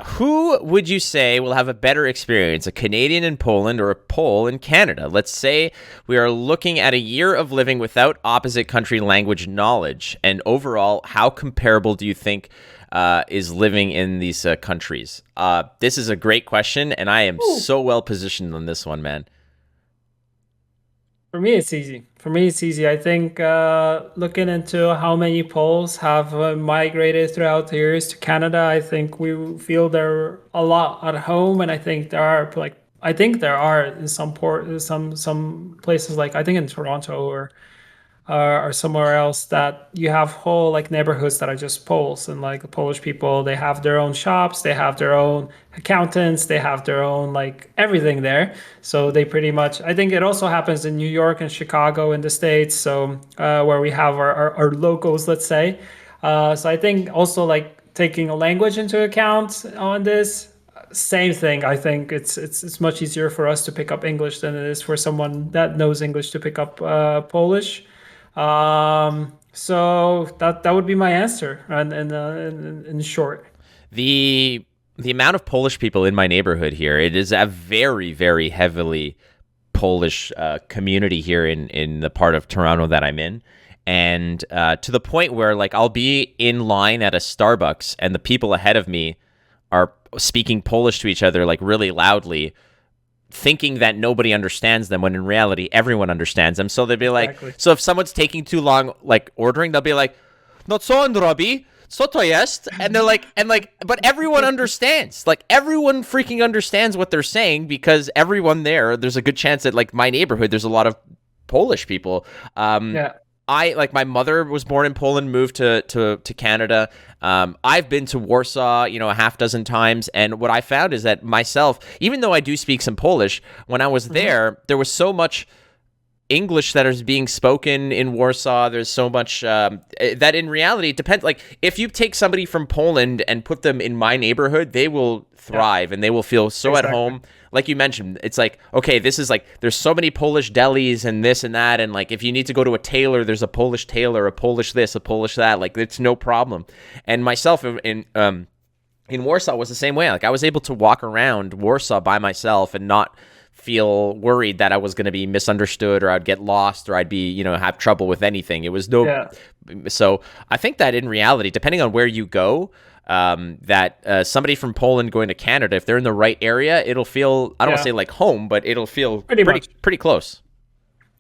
Who would you say will have a better experience, a Canadian in Poland or a Pole in Canada? Let's say we are looking at a year of living without opposite country language knowledge, and overall, how comparable do you think is living in these countries? This is a great question, and I am so well positioned on this one, man. For me, it's easy. I think looking into how many Poles have migrated throughout the years to Canada, I think we feel they're a lot at home, and I think there are in some places like I think in Toronto or somewhere else that you have whole like neighborhoods that are just Poles and like the Polish people. They have their own shops, they have their own accountants, they have their own like everything there. So they pretty much. I think it also happens in New York and Chicago in the States. So where we have our locals, let's say. So I think also like taking a language into account on this. Same thing. I think it's much easier for us to pick up English than it is for someone that knows English to pick up Polish. So that would be my answer, and in short. The amount of Polish people in my neighborhood here, it is a very, very heavily Polish community here in the part of Toronto that I'm in. And to the point where like I'll be in line at a Starbucks and the people ahead of me are speaking Polish to each other like really loudly, thinking that nobody understands them when in reality everyone understands them. So they'd be like, Exactly. so if someone's taking too long like ordering, they'll be like, no co on robi? Co to jest? And they're like, but everyone understands. Like everyone freaking understands what they're saying because everyone there's a good chance that like my neighborhood, there's a lot of Polish people. Yeah. My mother was born in Poland, moved to Canada. I've been to Warsaw, a half dozen times. And what I found is that myself, even though I do speak some Polish, when I was there was so much English that is being spoken in Warsaw. There's so much that in reality it depends. Like if you take somebody from Poland and put them in my neighborhood, they will thrive and they will feel so at home. Like you mentioned, it's like, okay, this is like, there's so many Polish delis and this and that. And like, if you need to go to a tailor, there's a Polish tailor, a Polish this, a Polish that, like it's no problem. And myself in Warsaw was the same way. Like I was able to walk around Warsaw by myself and not feel worried that I was going to be misunderstood or I'd get lost or I'd be, have trouble with anything. It was So I think that in reality, depending on where you go, that somebody from Poland going to Canada, if they're in the right area, it'll feel, I don't want to say like home, but it'll feel pretty close.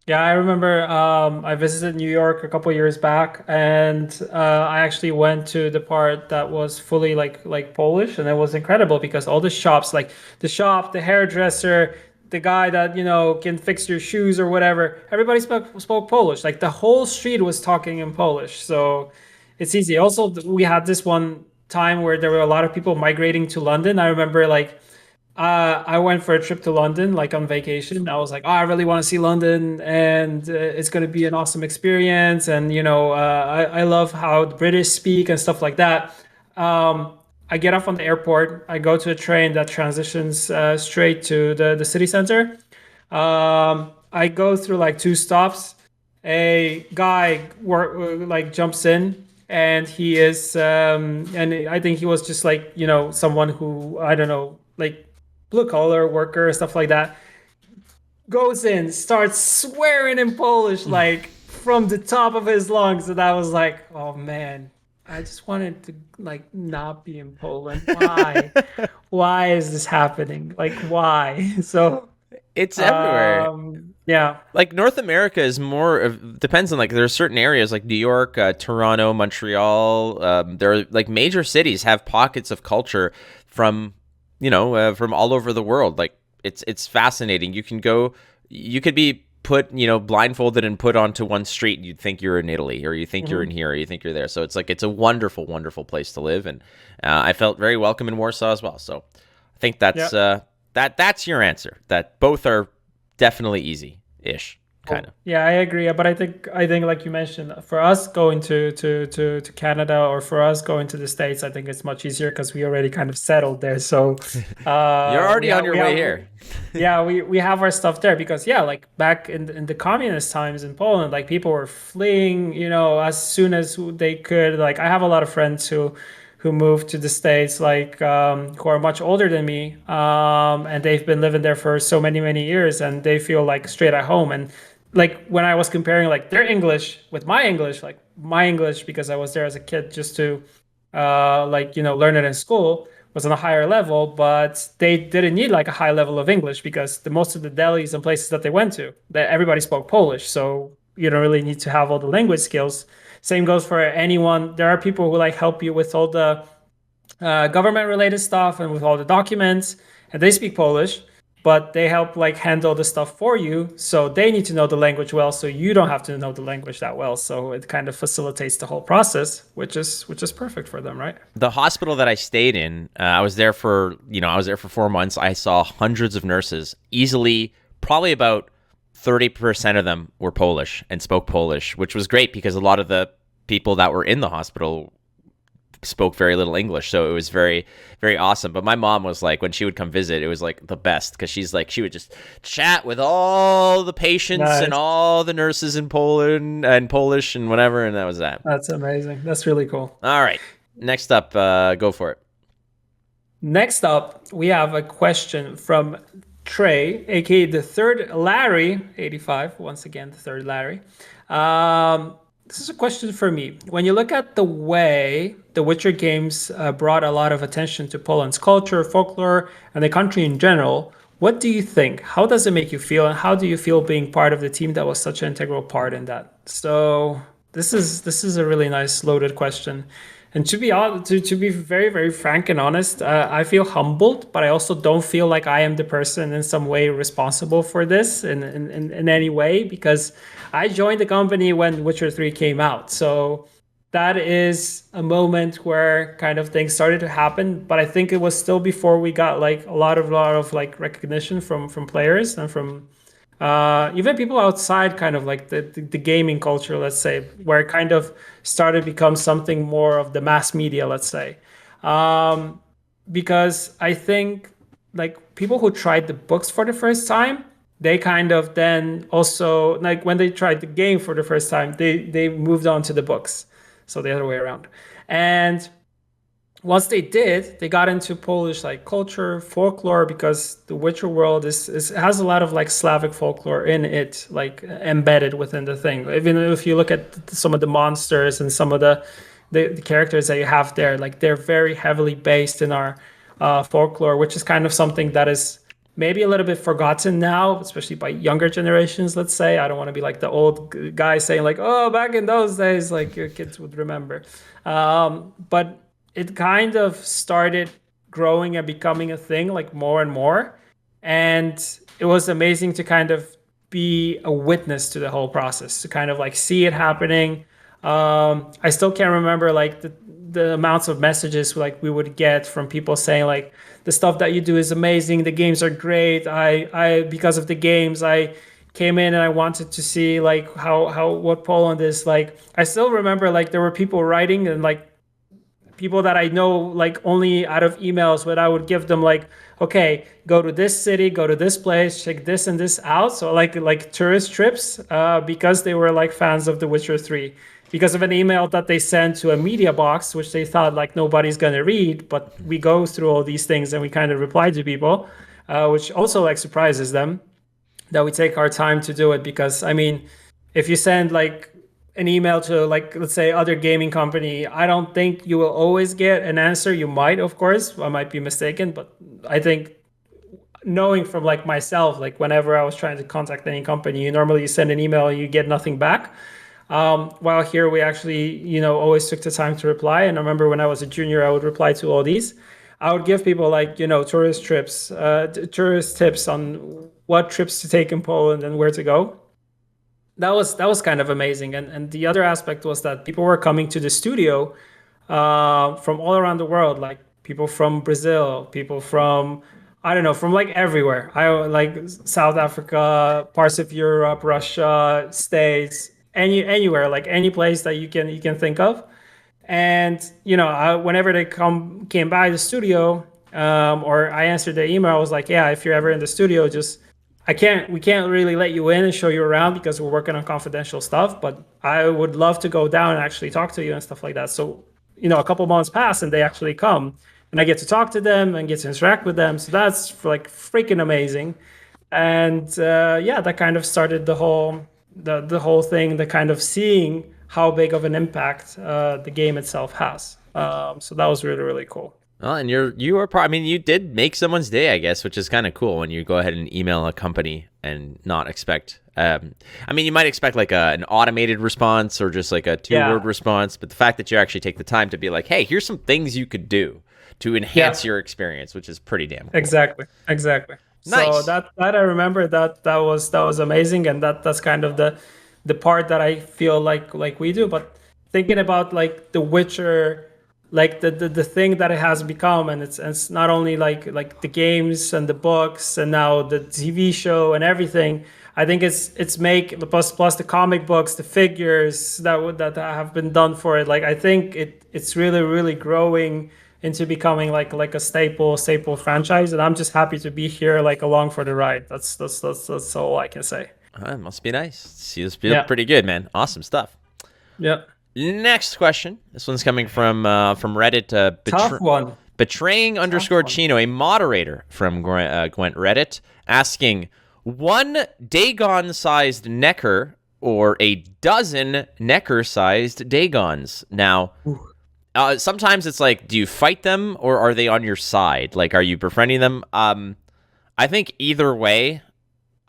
Yeah, I remember I visited New York a couple years back, and I actually went to the part that was fully like Polish, and it was incredible because all the shops, like the shop, the hairdresser, the guy that can fix your shoes or whatever, everybody spoke Polish. Like the whole street was talking in Polish, so it's easy. Also, we had this one time where there were a lot of people migrating to London. I remember like. I went for a trip to London, like on vacation. I was like, oh, I really want to see London, and it's going to be an awesome experience. And I love how the British speak and stuff like that. I get off on the airport. I go to a train that transitions straight to the city center. I go through like two stops. A guy jumps in, and he is, and I think he was just like someone who I don't know, like blue collar worker, stuff like that, goes in, starts swearing in Polish, like from the top of his lungs. And I was like, oh man, I just wanted to like not be in Poland. Why? Why is this happening? Like, why? So it's everywhere. Yeah. Like North America is depends on like there's certain areas like New York, Toronto, Montreal. There are like major cities have pockets of culture from from all over the world. Like it's fascinating. You could be put, blindfolded and put onto one street, you'd think you're in Italy, or you think you're in here, or you think you're there. So it's like it's a wonderful, wonderful place to live, and I felt very welcome in Warsaw as well. So I think that's that's your answer. That both are definitely easy-ish, kind of. Yeah, I agree. But I think like you mentioned, for us going to Canada, or for us going to the States, I think it's much easier because we already kind of settled there. So You're already on your way here. yeah, we have our stuff there because like back in the communist times in Poland, like people were fleeing, as soon as they could. Like I have a lot of friends who moved to the States, like who are much older than me, and they've been living there for so many years, and they feel like straight at home. And like when I was comparing like their English with my English, like my English, because I was there as a kid just to learn it in school, was on a higher level, but they didn't need like a high level of English because the most of the delis and places that they went to, that everybody spoke Polish. So you don't really need to have all the language skills. Same goes for anyone. There are people who like help you with all the government related stuff and with all the documents, and they speak Polish, but they help like handle the stuff for you. So they need to know the language well, so you don't have to know the language that well. So it kind of facilitates the whole process, which is perfect for them, right? The hospital that I stayed in, I was there for 4 months. I saw hundreds of nurses. Easily, probably about 30% of them were Polish and spoke Polish, which was great because a lot of the people that were in the hospital spoke very little English, so it was very, very awesome. But my mom was like, when she would come visit, it was like the best because she's like, she would just chat with all the patients and all the nurses in Poland and Polish and whatever, and that was that. That's amazing. That's really cool. All right, next up, go for it. Next up, we have a question from Trey, aka the third Larry, 85. Once again, the third Larry. This is a question for me. When you look at the way the Witcher games brought a lot of attention to Poland's culture, folklore, and the country in general, what do you think? How does it make you feel? And how do you feel being part of the team that was such an integral part in that? So this is a really nice loaded question. And to be honest, to be very, very frank and honest, I feel humbled, but I also don't feel like I am the person in some way responsible for this in any way, because I joined the company when Witcher 3 came out. So that is a moment where kind of things started to happen, but I think it was still before we got like a lot of like recognition from players and from even people outside kind of like the gaming culture, let's say, where it kind of started to become something more of the mass media, let's say. Because I think like people who tried the books for the first time, they kind of then also, like when they tried the game for the first time, they moved on to the books. So the other way around. And once they did, they got into Polish like culture, folklore, because the Witcher world has a lot of like Slavic folklore in it, like embedded within the thing. Even if you look at some of the monsters and some of the characters that you have there, like they're very heavily based in our folklore, which is kind of something that is maybe a little bit forgotten now, especially by younger generations, let's say. I don't want to be like the old guy saying like, oh, back in those days, like your kids would remember. But it kind of started growing and becoming a thing like more and more. And it was amazing to kind of be a witness to the whole process, to kind of like see it happening. I still can't remember like the amounts of messages like we would get from people saying like, the stuff that you do is amazing, the games are great. I because of the games, I came in and I wanted to see like how what Poland is like. I still remember like there were people writing, and like people that I know like only out of emails, but I would give them like, okay, go to this city, go to this place, check this and this out. So like tourist trips, because they were like fans of The Witcher 3, because of an email that they sent to a media box, which they thought like nobody's gonna read, but we go through all these things and we kind of reply to people, which also like surprises them that we take our time to do it. Because I mean, if you send like an email to like, let's say, other gaming company, I don't think you will always get an answer. You might, of course, I might be mistaken, but I think knowing from like myself, like whenever I was trying to contact any company, you send an email and you get nothing back. While here we actually, always took the time to reply. And I remember when I was a junior, I would reply to all these. I would give people like, tourist trips, tourist tips on what trips to take in Poland and where to go. that was kind of amazing. And the other aspect was that people were coming to the studio from all around the world, like people from Brazil, people from, I don't know, from like everywhere. I like South Africa, parts of Europe, Russia, States, anywhere, like any place that you can think of. And whenever they came by the studio, or I answered their email, I was like, yeah, if you're ever in the studio, just we can't really let you in and show you around because we're working on confidential stuff. But I would love to go down and actually talk to you and stuff like that. So a couple months pass and they actually come, and I get to talk to them and get to interact with them. So that's like freaking amazing. And yeah, that kind of started the whole thing, the kind of seeing how big of an impact the game itself has. So that was really, really cool. Well, and I mean, you did make someone's day, I guess, which is kind of cool when you go ahead and email a company and not expect. I mean, you might expect like an automated response or just like a two-word Yeah, response, but the fact that you actually take the time to be like, hey, here's some things you could do to yeah, enhance your experience, which is pretty damn cool. exactly, exactly. So Nice. that I remember that was amazing, and that's kind of the part that I feel like we do. But thinking about like The Witcher, like the thing that it has become, and it's not only like the games and the books and now the TV show and everything. I think it's make plus the comic books, the figures that have been done for it. Like I think it's really really growing into becoming like a staple franchise, and I'm just happy to be here like along for the ride. That's all I can say. It must be nice. Seems Yeah, pretty good, man. Awesome stuff. yeah. Next question. This one's coming from Reddit. Tough one. Betraying Tough underscore one. Chino, a moderator from Gwent Reddit, asking one Dagon sized Necker or a dozen Necker sized Dagons. Now, sometimes it's like, do you fight them or are they on your side? Like, are you befriending them? I think either way,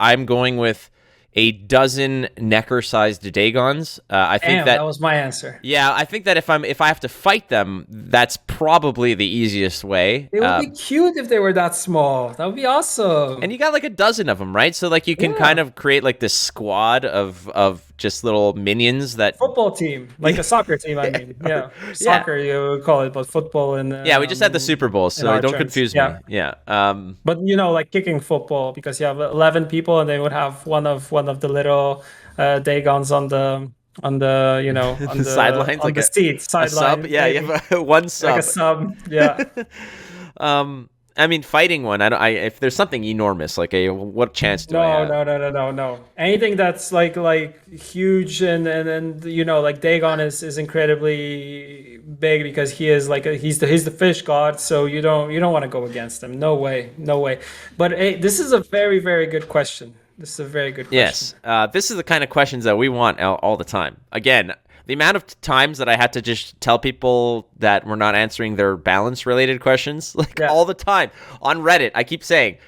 I'm going with a dozen Necker-sized Dagons. I think Damn, that that was my answer. yeah, I think that if I have to fight them, that's probably the easiest way. It would be cute if they were that small. That would be And awesome. you got like a dozen of them, right? So like you can kind Yeah. of create like this squad of just little minions that Football team, like a soccer team. I mean, yeah, yeah. soccer you would call it, but football Yeah, we just had the Super Bowl, in so our don't terms. confuse Yeah, me. Yeah. but like kicking football because you have 11 people and they would have one of the little Dagons on the The sidelines on like the seat a sub. sideline Yeah, you maybe have one like a sub. sub. Yeah. I mean, fighting one. I don't. If there's something enormous, like a what chance do I No, have? no, no, no, no, no. Anything that's like huge and like Dagon is incredibly big because he is like he's the fish god. So you don't want to go against him. No way, no way. But hey, this is a very very good question. This is a very good question. Yes, this is the kind of questions that we want all the time. Again, the amount of times that I had to just tell people that we're not answering their balance-related questions, like Yeah, all the time on Reddit, I keep saying,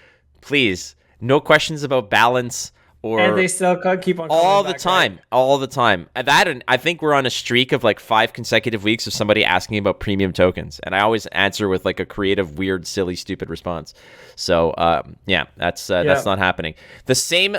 please, no questions about balance and or they still keep on coming back, right? all the time. And I think we're on a streak of like 5 consecutive weeks of somebody asking about premium tokens, and I always answer with like a creative, weird, silly, stupid response. So yeah, that's Yeah, not happening. The same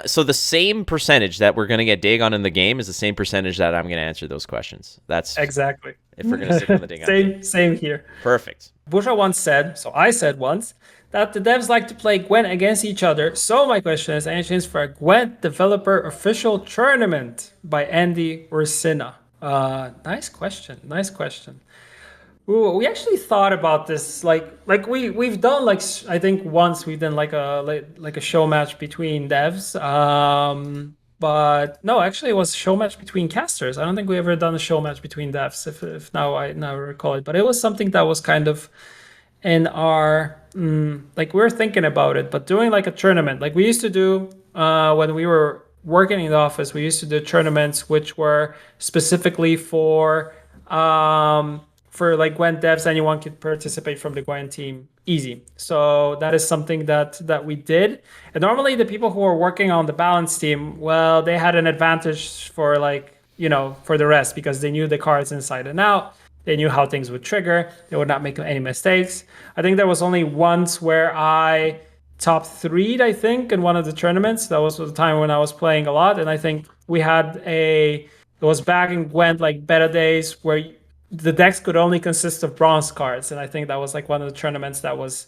percentage that we're gonna get Dagon in the game is the same percentage that I'm gonna answer those questions. That's exactly. if we're gonna stick on the Dagon theme. Same here. Perfect. Burza once said, so I said once, that the devs like to play Gwent against each other. So my question is, any chance for a Gwent developer official tournament by Andy Ursina? Nice question. Nice question. Ooh, we actually thought about this. Like we've done like I think once we've done like a show match between devs. But no, actually it was a show match between casters. I don't think we ever done a show match between devs. If now I recall it, but it was something that was kind of in our like we were thinking about it, but doing like a tournament like we used to do when we were working in the office. We used to do tournaments which were specifically for like Gwent devs. Anyone could participate from the Gwent team, easy. So that is something that we did. And normally the people who were working on the balance team, well, they had an advantage for like for the rest because they knew the cards inside and out. They knew how things would trigger. They would not make any mistakes. I think there was only once where I top three'd, I think, in one of the tournaments. That was the time when I was playing a lot. And I think we had it was back in Gwent like beta days where the decks could only consist of bronze cards, and I think that was like one of the tournaments that was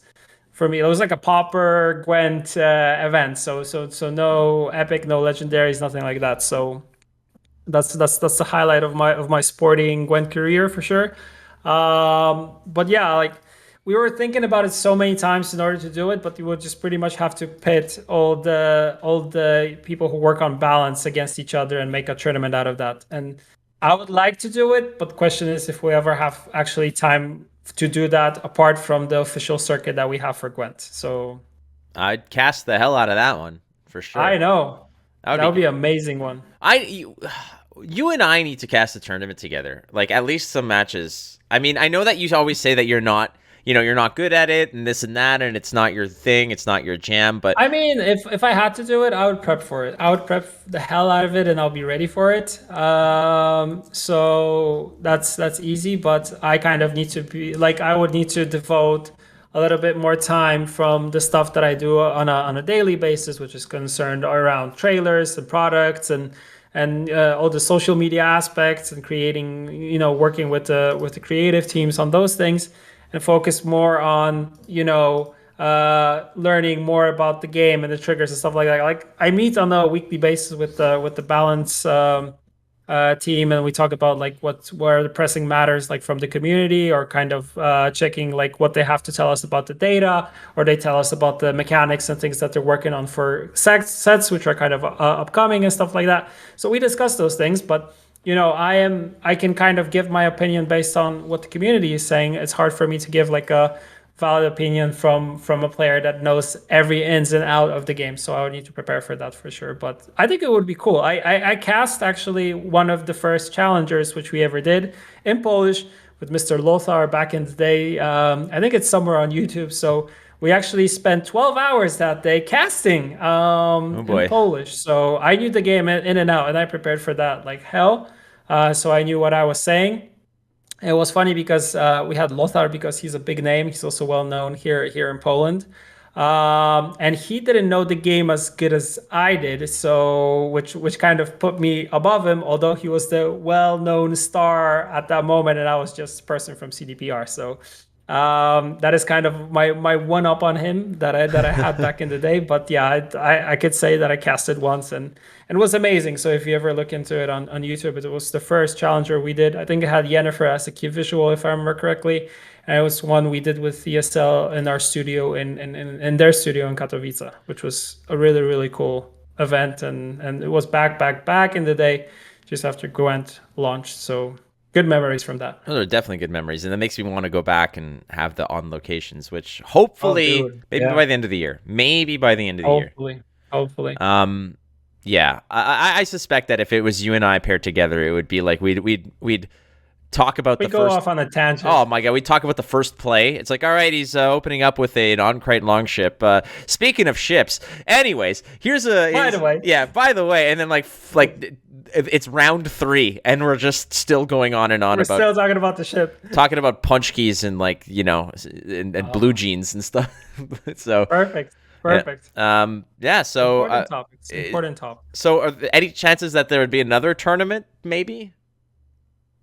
for me. It was like a pauper Gwent event, so no epic, no legendaries, nothing like that. So that's the highlight of my sporting Gwent career for sure. But yeah, like we were thinking about it so many times in order to do it, but you would just pretty much have to pit all the people who work on balance against each other and make a tournament out of that. And I would like to do it, but the question is if we ever have actually time to do that apart from the official circuit that we have for Gwent. So I'd cast the hell out of that one for sure. I know that would Be be an amazing one. you and I need to cast a tournament together. Like at least some matches. I mean, I know that you always say that you're not, you're not good at it and this and that, and it's not your thing, it's not your jam. But I mean, if I had to do it, I would prep for it. I would prep the hell out of it, and I'll be ready for it. So that's easy. But I kind of need to be like I would need to devote a little bit more time from the stuff that I do on a daily basis, which is concerned around trailers and products and all the social media aspects and creating, working with the creative teams on those things, and focus more on, learning more about the game and the triggers and stuff like that. Like I meet on a weekly basis with the balance team, and we talk about like what are the pressing matters like from the community, or kind of checking like what they have to tell us about the data, or they tell us about the mechanics and things that they're working on for sets which are kind of upcoming and stuff like that. So we discuss those things, but I can kind of give my opinion based on what the community is saying. It's hard for me to give like a valid opinion from a player that knows every ins and out of the game. So I would need to prepare for that for sure. But I think it would be cool. I cast actually one of the first challengers which we ever did in Polish with Mr. Lothar back in the day. I think it's somewhere on YouTube. So we actually spent 12 hours that day casting in Polish. So I knew the game in and out, and I prepared for that like hell. So I knew what I was saying. It was funny because we had Lothar because he's a big name. He's also well known here in Poland, and he didn't know the game as good as I did. So which kind of put me above him, although he was the well-known star at that moment, and I was just a person from CDPR. So that is kind of my one up on him that I had back in the day. But yeah, I could say that I casted once and it was amazing. So if you ever look into it on YouTube, it was the first challenger we did. I think it had Yennefer as a key visual, if I remember correctly, and it was one we did with ESL in our studio in their studio in Katowice, which was a really cool event, and it was back in the day, just after Gwent launched. So good memories from that. Those are definitely good memories, and that makes me want to go back and have the on locations, which hopefully maybe by the end of the year. Maybe by the end of the year. Hopefully. Yeah, I suspect that if it was you and I paired together, it would be like we'd talk about the first. We go off on a tangent. Oh my god, we talk about the first play. It's like, all right, he's opening up with an on-crate longship. Speaking of ships, anyways, here's a. By the way. Yeah, by the way, and then like it's round 3, and we're just still going on and on we're still talking about the ship, talking about punch keys and like and blue jeans and stuff. So perfect. Yeah. So important topics. So, are there any chances that there would be another tournament? Maybe.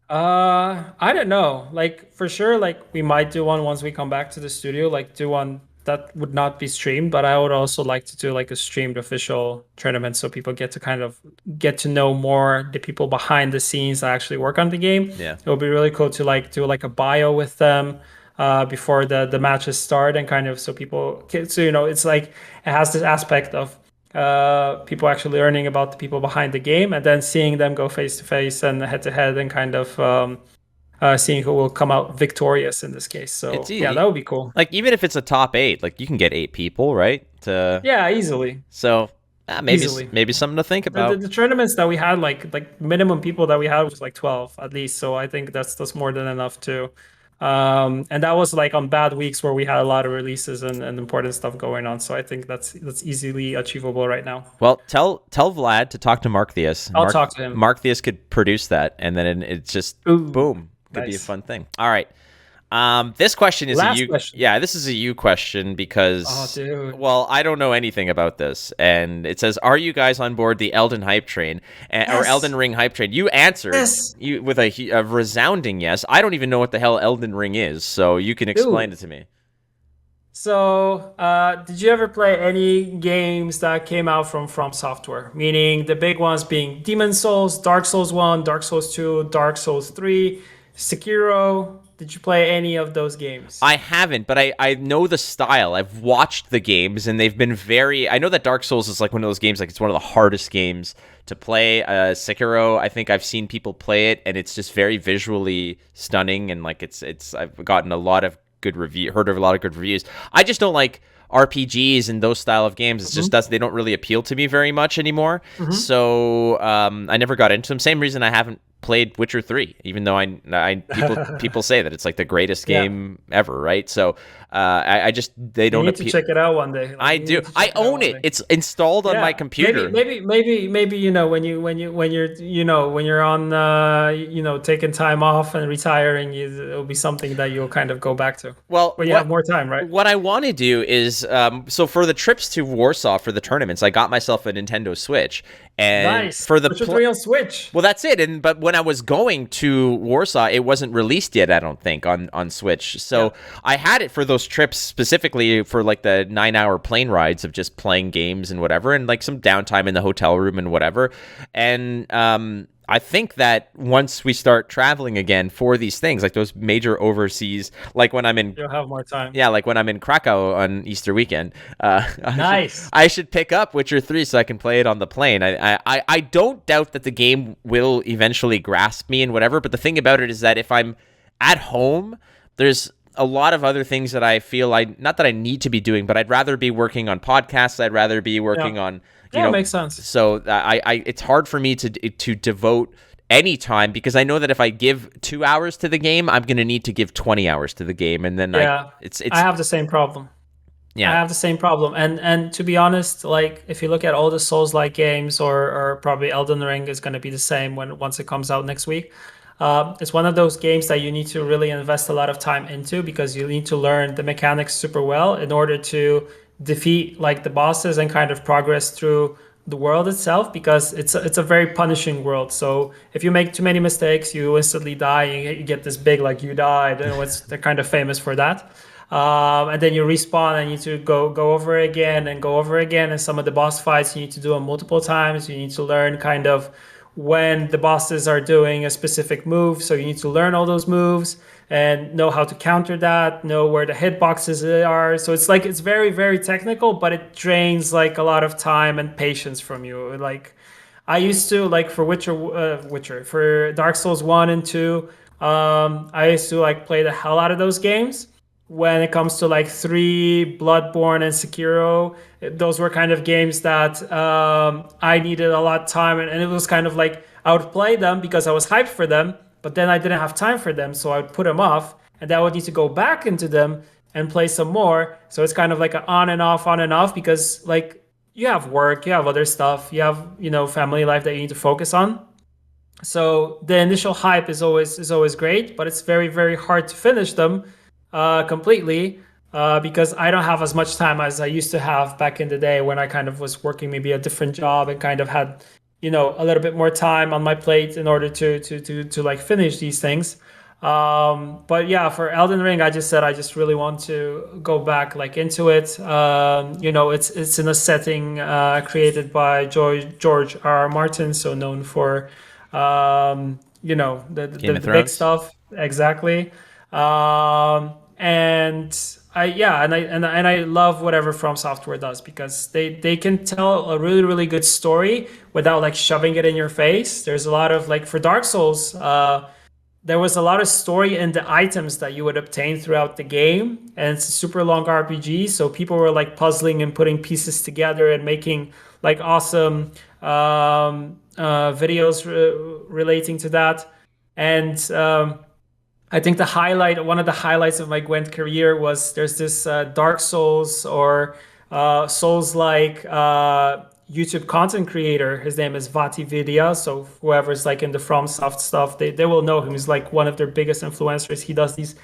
I don't know. Like for sure, like we might do one once we come back to the studio. Like do one that would not be streamed, but I would also like to do like a streamed official tournament, so people get to kind of get to know more the people behind the scenes that actually work on the game. Yeah, it would be really cool to like do like a bio with them. Before the matches start, and kind of so people so it's like it has this aspect of people actually learning about the people behind the game, and then seeing them go face to face and head to head, and kind of seeing who will come out victorious in this case. So yeah, that would be cool. Like even if it's a top 8, like you can get 8 people, right? Yeah, easily. So maybe something to think about. The tournaments that we had, like minimum people that we had was like 12 at least. So I think that's more than enough too. And that was like on bad weeks where we had a lot of releases and important stuff going on. So I think that's easily achievable right now. Well, tell Vlad to talk to Mark Theus. I'll talk to him. Mark Theus could produce that, and then it's just boom. Could be a fun thing. All right. This question is a Last you. question. Yeah, this is a you question Oh, because, dude. well, I don't know anything about this, and it says, "Are you guys on board the Elden hype train or Elden Yes. Ring hype train?" You answered Yes. you with a resounding yes. I don't even know what the hell Elden Ring is, so you can explain Dude. it to me. So, did you ever play any games that came out from Software? Meaning the big ones being Demon Souls, Dark Souls 1, Dark Souls 2, Dark Souls 3, Sekiro. Did you play any of those games? I haven't, but I know the style. I've watched the games, and they've been very. I know that Dark Souls is like one of those games, like it's one of the hardest games to play. Sekiro, I think I've seen people play it, and it's just very visually stunning, and like it's. I've gotten a lot of good review, heard of a lot of good reviews. I just don't like RPGs and those style of games. It's just Hmm. does they don't really appeal to me very much anymore. Hmm. So I never got into them. Same reason I haven't played Witcher 3, even though I people say that it's like the greatest Yeah. game ever, right? So I just they You don't need to appeal. check it out one day. Like I you do. need to I check it out own one it. day. It's installed on my Yeah, maybe, computer. maybe, maybe, maybe, when you're when you're on taking time off and retiring, it'll be something that you'll kind of go back to Well, when you have more time, right? what I want to do is so for the trips to Warsaw for the tournaments, I got myself a Nintendo Switch, and Nice. for the Witcher 3 on Switch. well, that's it. And but when I was going to Warsaw, it wasn't released yet. I don't think on Switch. Yeah. So I had it for those trips specifically for like the 9 hour plane rides of just playing games and whatever, and like some downtime in the hotel room and whatever. And I think that once we start traveling again for these things, like those major overseas, like when I'm in You'll have more time. yeah, like when I'm in Krakow on Easter weekend, Nice. I should pick up Witcher 3 so I can play it on the plane. I don't doubt that the game will eventually grasp me and whatever, but the thing about it is that if I'm at home, there's a lot of other things that I feel not that I need to be doing, but I'd rather be working on podcasts. I'd rather be Yeah. working on, you Yeah, it know, makes sense. so it's hard for me to devote any time because I know that if I give 2 hours to the game, I'm gonna need to give 20 hours to the game, and then Yeah. it's I have the same problem. I yeah. have the same problem. And to be honest, like if you look at all the Souls-like games or probably Elden Ring is going to be the same once it comes out next week. It's one of those games that you need to really invest a lot of time into because you need to learn the mechanics super well in order to defeat like the bosses and kind of progress through the world itself because it's a very punishing world. So if you make too many mistakes, you instantly die. You get this big like you died, and they're kind of famous for that. And then you respawn and you need to go over again and go over again. And some of the boss fights you need to do them multiple times. You need to learn kind of when the bosses are doing a specific move. So you need to learn all those moves and know how to counter that, know where the hitboxes are. So it's like it's very, very technical, but it drains like a lot of time and patience from you. Like I used to like for Witcher for Dark Souls 1 and 2, I used to like play the hell out of those games. When it comes to like 3, Bloodborne and Sekiro, those were kind of games that I needed a lot of time, and it was kind of like I would play them because I was hyped for them, but then I didn't have time for them, so I would put them off, and then I would need to go back into them and play some more. So it's kind of like an on and off because like you have work, you have other stuff, you have family life that you need to focus on. So the initial hype is always great, but it's very very hard to finish them completely because I don't have as much time as I used to have back in the day when I kind of was working maybe a different job and kind of had a little bit more time on my plate in order to like finish these things. But yeah, for Elden Ring, I just said I just really want to go back like into it. It's in a setting created by George R. Martin, so known for Game of the big Thrones. stuff exactly. And I love whatever From Software does because they can tell a really really good story without like shoving it in your face. There's a lot of like for Dark Souls, there was a lot of story in the items that you would obtain throughout the game, and it's a super long RPG. So people were like puzzling and putting pieces together and making like awesome videos relating to that. And I think one of the highlights of my Gwent career was there's this Dark Souls or Souls-like YouTube content creator. His name is Vati Vidya. So whoever's like in the FromSoft stuff, they will know him. He's like one of their biggest influencers. He does these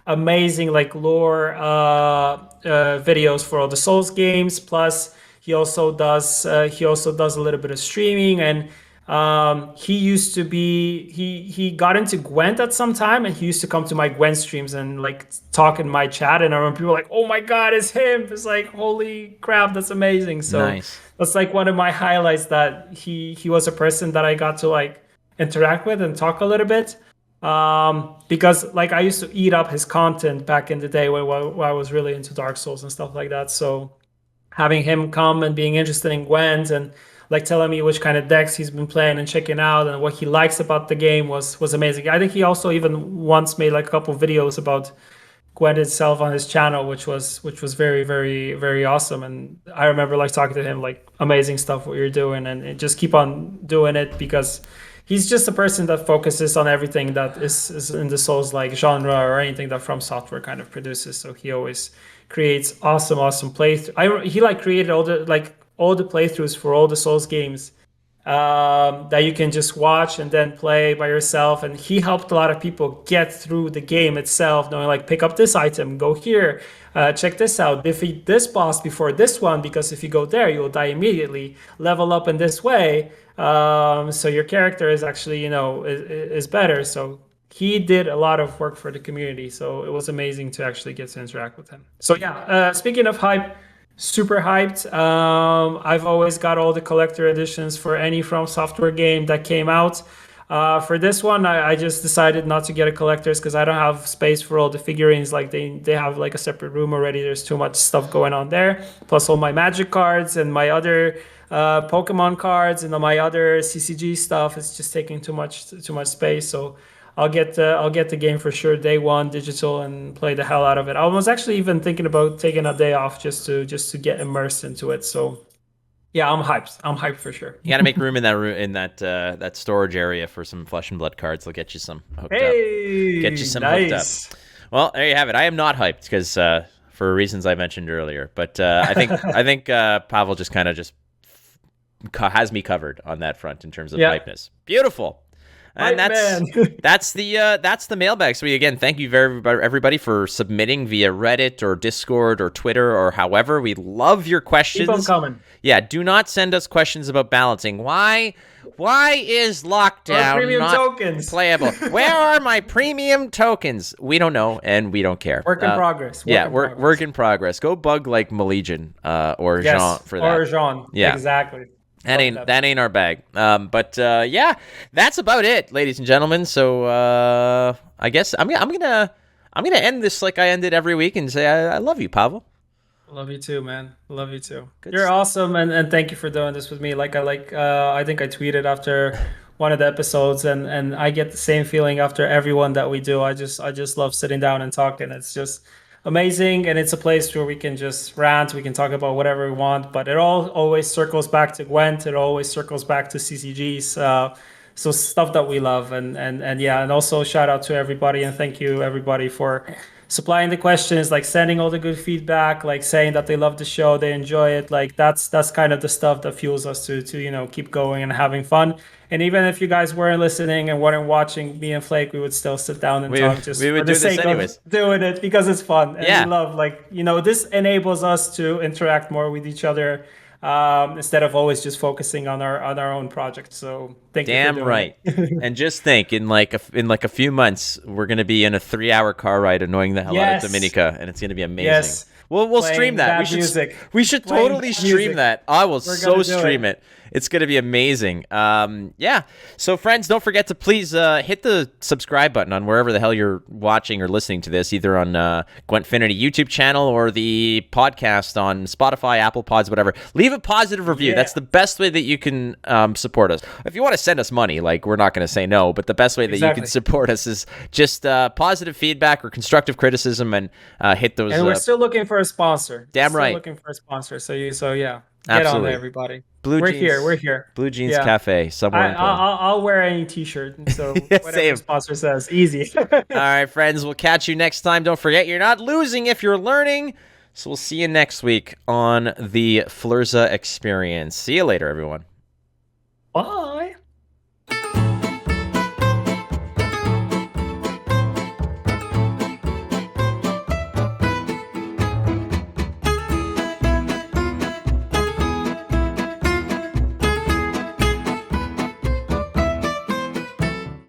amazing like lore videos for all the Souls games. Plus, he also does a little bit of streaming, and he used to be he got into Gwent at some time, and he used to come to my Gwent streams and like talk in my chat. And I remember people like, "Oh my God, it's him!" It's like, "Holy crap, that's amazing!" So Nice. that's like one of my highlights, that he was a person that I got to like interact with and talk a little bit. Because like I used to eat up his content back in the day when I was really into Dark Souls and stuff like that. So having him come and being interested in Gwent and like telling me which kind of decks he's been playing and checking out and what he likes about the game was amazing. I think he also even once made like a couple of videos about Gwent itself on his channel, which was very very very awesome. And I remember like talking to him like, amazing stuff what you're doing, and just keep on doing it, because he's just a person that focuses on everything that is in the Souls like genre or anything that From Software kind of produces. So he always creates awesome playthrough. He like created all the playthroughs for all the Souls games, that you can just watch and then play by yourself. And he helped a lot of people get through the game itself, knowing like, pick up this item, go here, check this out, defeat this boss before this one, because if you go there, you'll die immediately. Level up in this way, so your character is actually, is better. So he did a lot of work for the community. So it was amazing to actually get to interact with him. So yeah, speaking of hype, super hyped. I've always got all the collector editions for any From Software game that came out. For this one, I just decided not to get a collector's because I don't have space for all the figurines. Like they have like a separate room already. There's too much stuff going on there. Plus all my Magic cards and my other Pokemon cards and my other CCG stuff. It's just taking too much space. So I'll get the game for sure day one digital and play the hell out of it. I was actually even thinking about taking a day off just to get immersed into it. So yeah, I'm hyped. I'm hyped for sure. You got to make room in that storage area for some Flesh and Blood cards. They'll get you some hooked up. Get you some nice. hooked up. Well, there you have it. I am not hyped because for reasons I mentioned earlier. But I think Pavel just kind of has me covered on that front in terms of hypeness. Beautiful. And that's the mailbag. So again, thank you everybody for submitting via Reddit or Discord or Twitter or however. We love your questions. Keep them coming. Yeah, do not send us questions about balancing. Why is lockdown not tokens playable? Where are my premium tokens? We don't know, and we don't care. Work in progress. Work in progress. Go bug like Maligian or Jean for that. Or Jean. Yeah, exactly. That ain't our bag. But yeah, that's about it, ladies and gentlemen. So I guess I'm gonna end this like I ended every week and say I love you, Pavel. Love you too, man. Love you too. You're awesome, and thank you for doing this with me. I think I tweeted after one of the episodes, and I get the same feeling after every one that we do. I just love sitting down and talking. It's just amazing, and it's a place where we can just rant, we can talk about whatever we want, but it all always circles back to Gwent, it always circles back to CCGs, so stuff that we love, and yeah, and also shout out to everybody, and thank you everybody for supplying the questions, like sending all the good feedback, like saying that they love the show, they enjoy it. Like that's kind of the stuff that fuels us to keep going and having fun. And even if you guys weren't listening and weren't watching me and Flake, we would still sit down and talk just we would for the do this sake anyways. of doing it because it's fun. And we love this enables us to interact more with each other, instead of always just focusing on our own project. So thank you for doing right. And just think, in like a few months, we're gonna be in a 3-hour car ride annoying the hell out of Dominica, and it's gonna be amazing. Yes. We'll stream that. We should totally stream that. I will stream it. It's going to be amazing. Yeah. So, friends, don't forget to please hit the subscribe button on wherever the hell you're watching or listening to this, either on Gwentfinity YouTube channel or the podcast on Spotify, Apple Pods, whatever. Leave a positive review. Yeah. That's the best way that you can support us. If you want to send us money, like, we're not going to say no, but the best way that you can support us is just positive feedback or constructive criticism, and hit those. And we're still looking for a sponsor. Damn right. Looking for a sponsor. So yeah. Get Absolutely. on there, everybody. We're here. Blue Jeans Cafe, somewhere. I'll wear any T-shirt. So whatever the sponsor says, easy. All right, friends. We'll catch you next time. Don't forget, you're not losing if you're learning. So we'll see you next week on the Flurza Experience. See you later, everyone. Bye.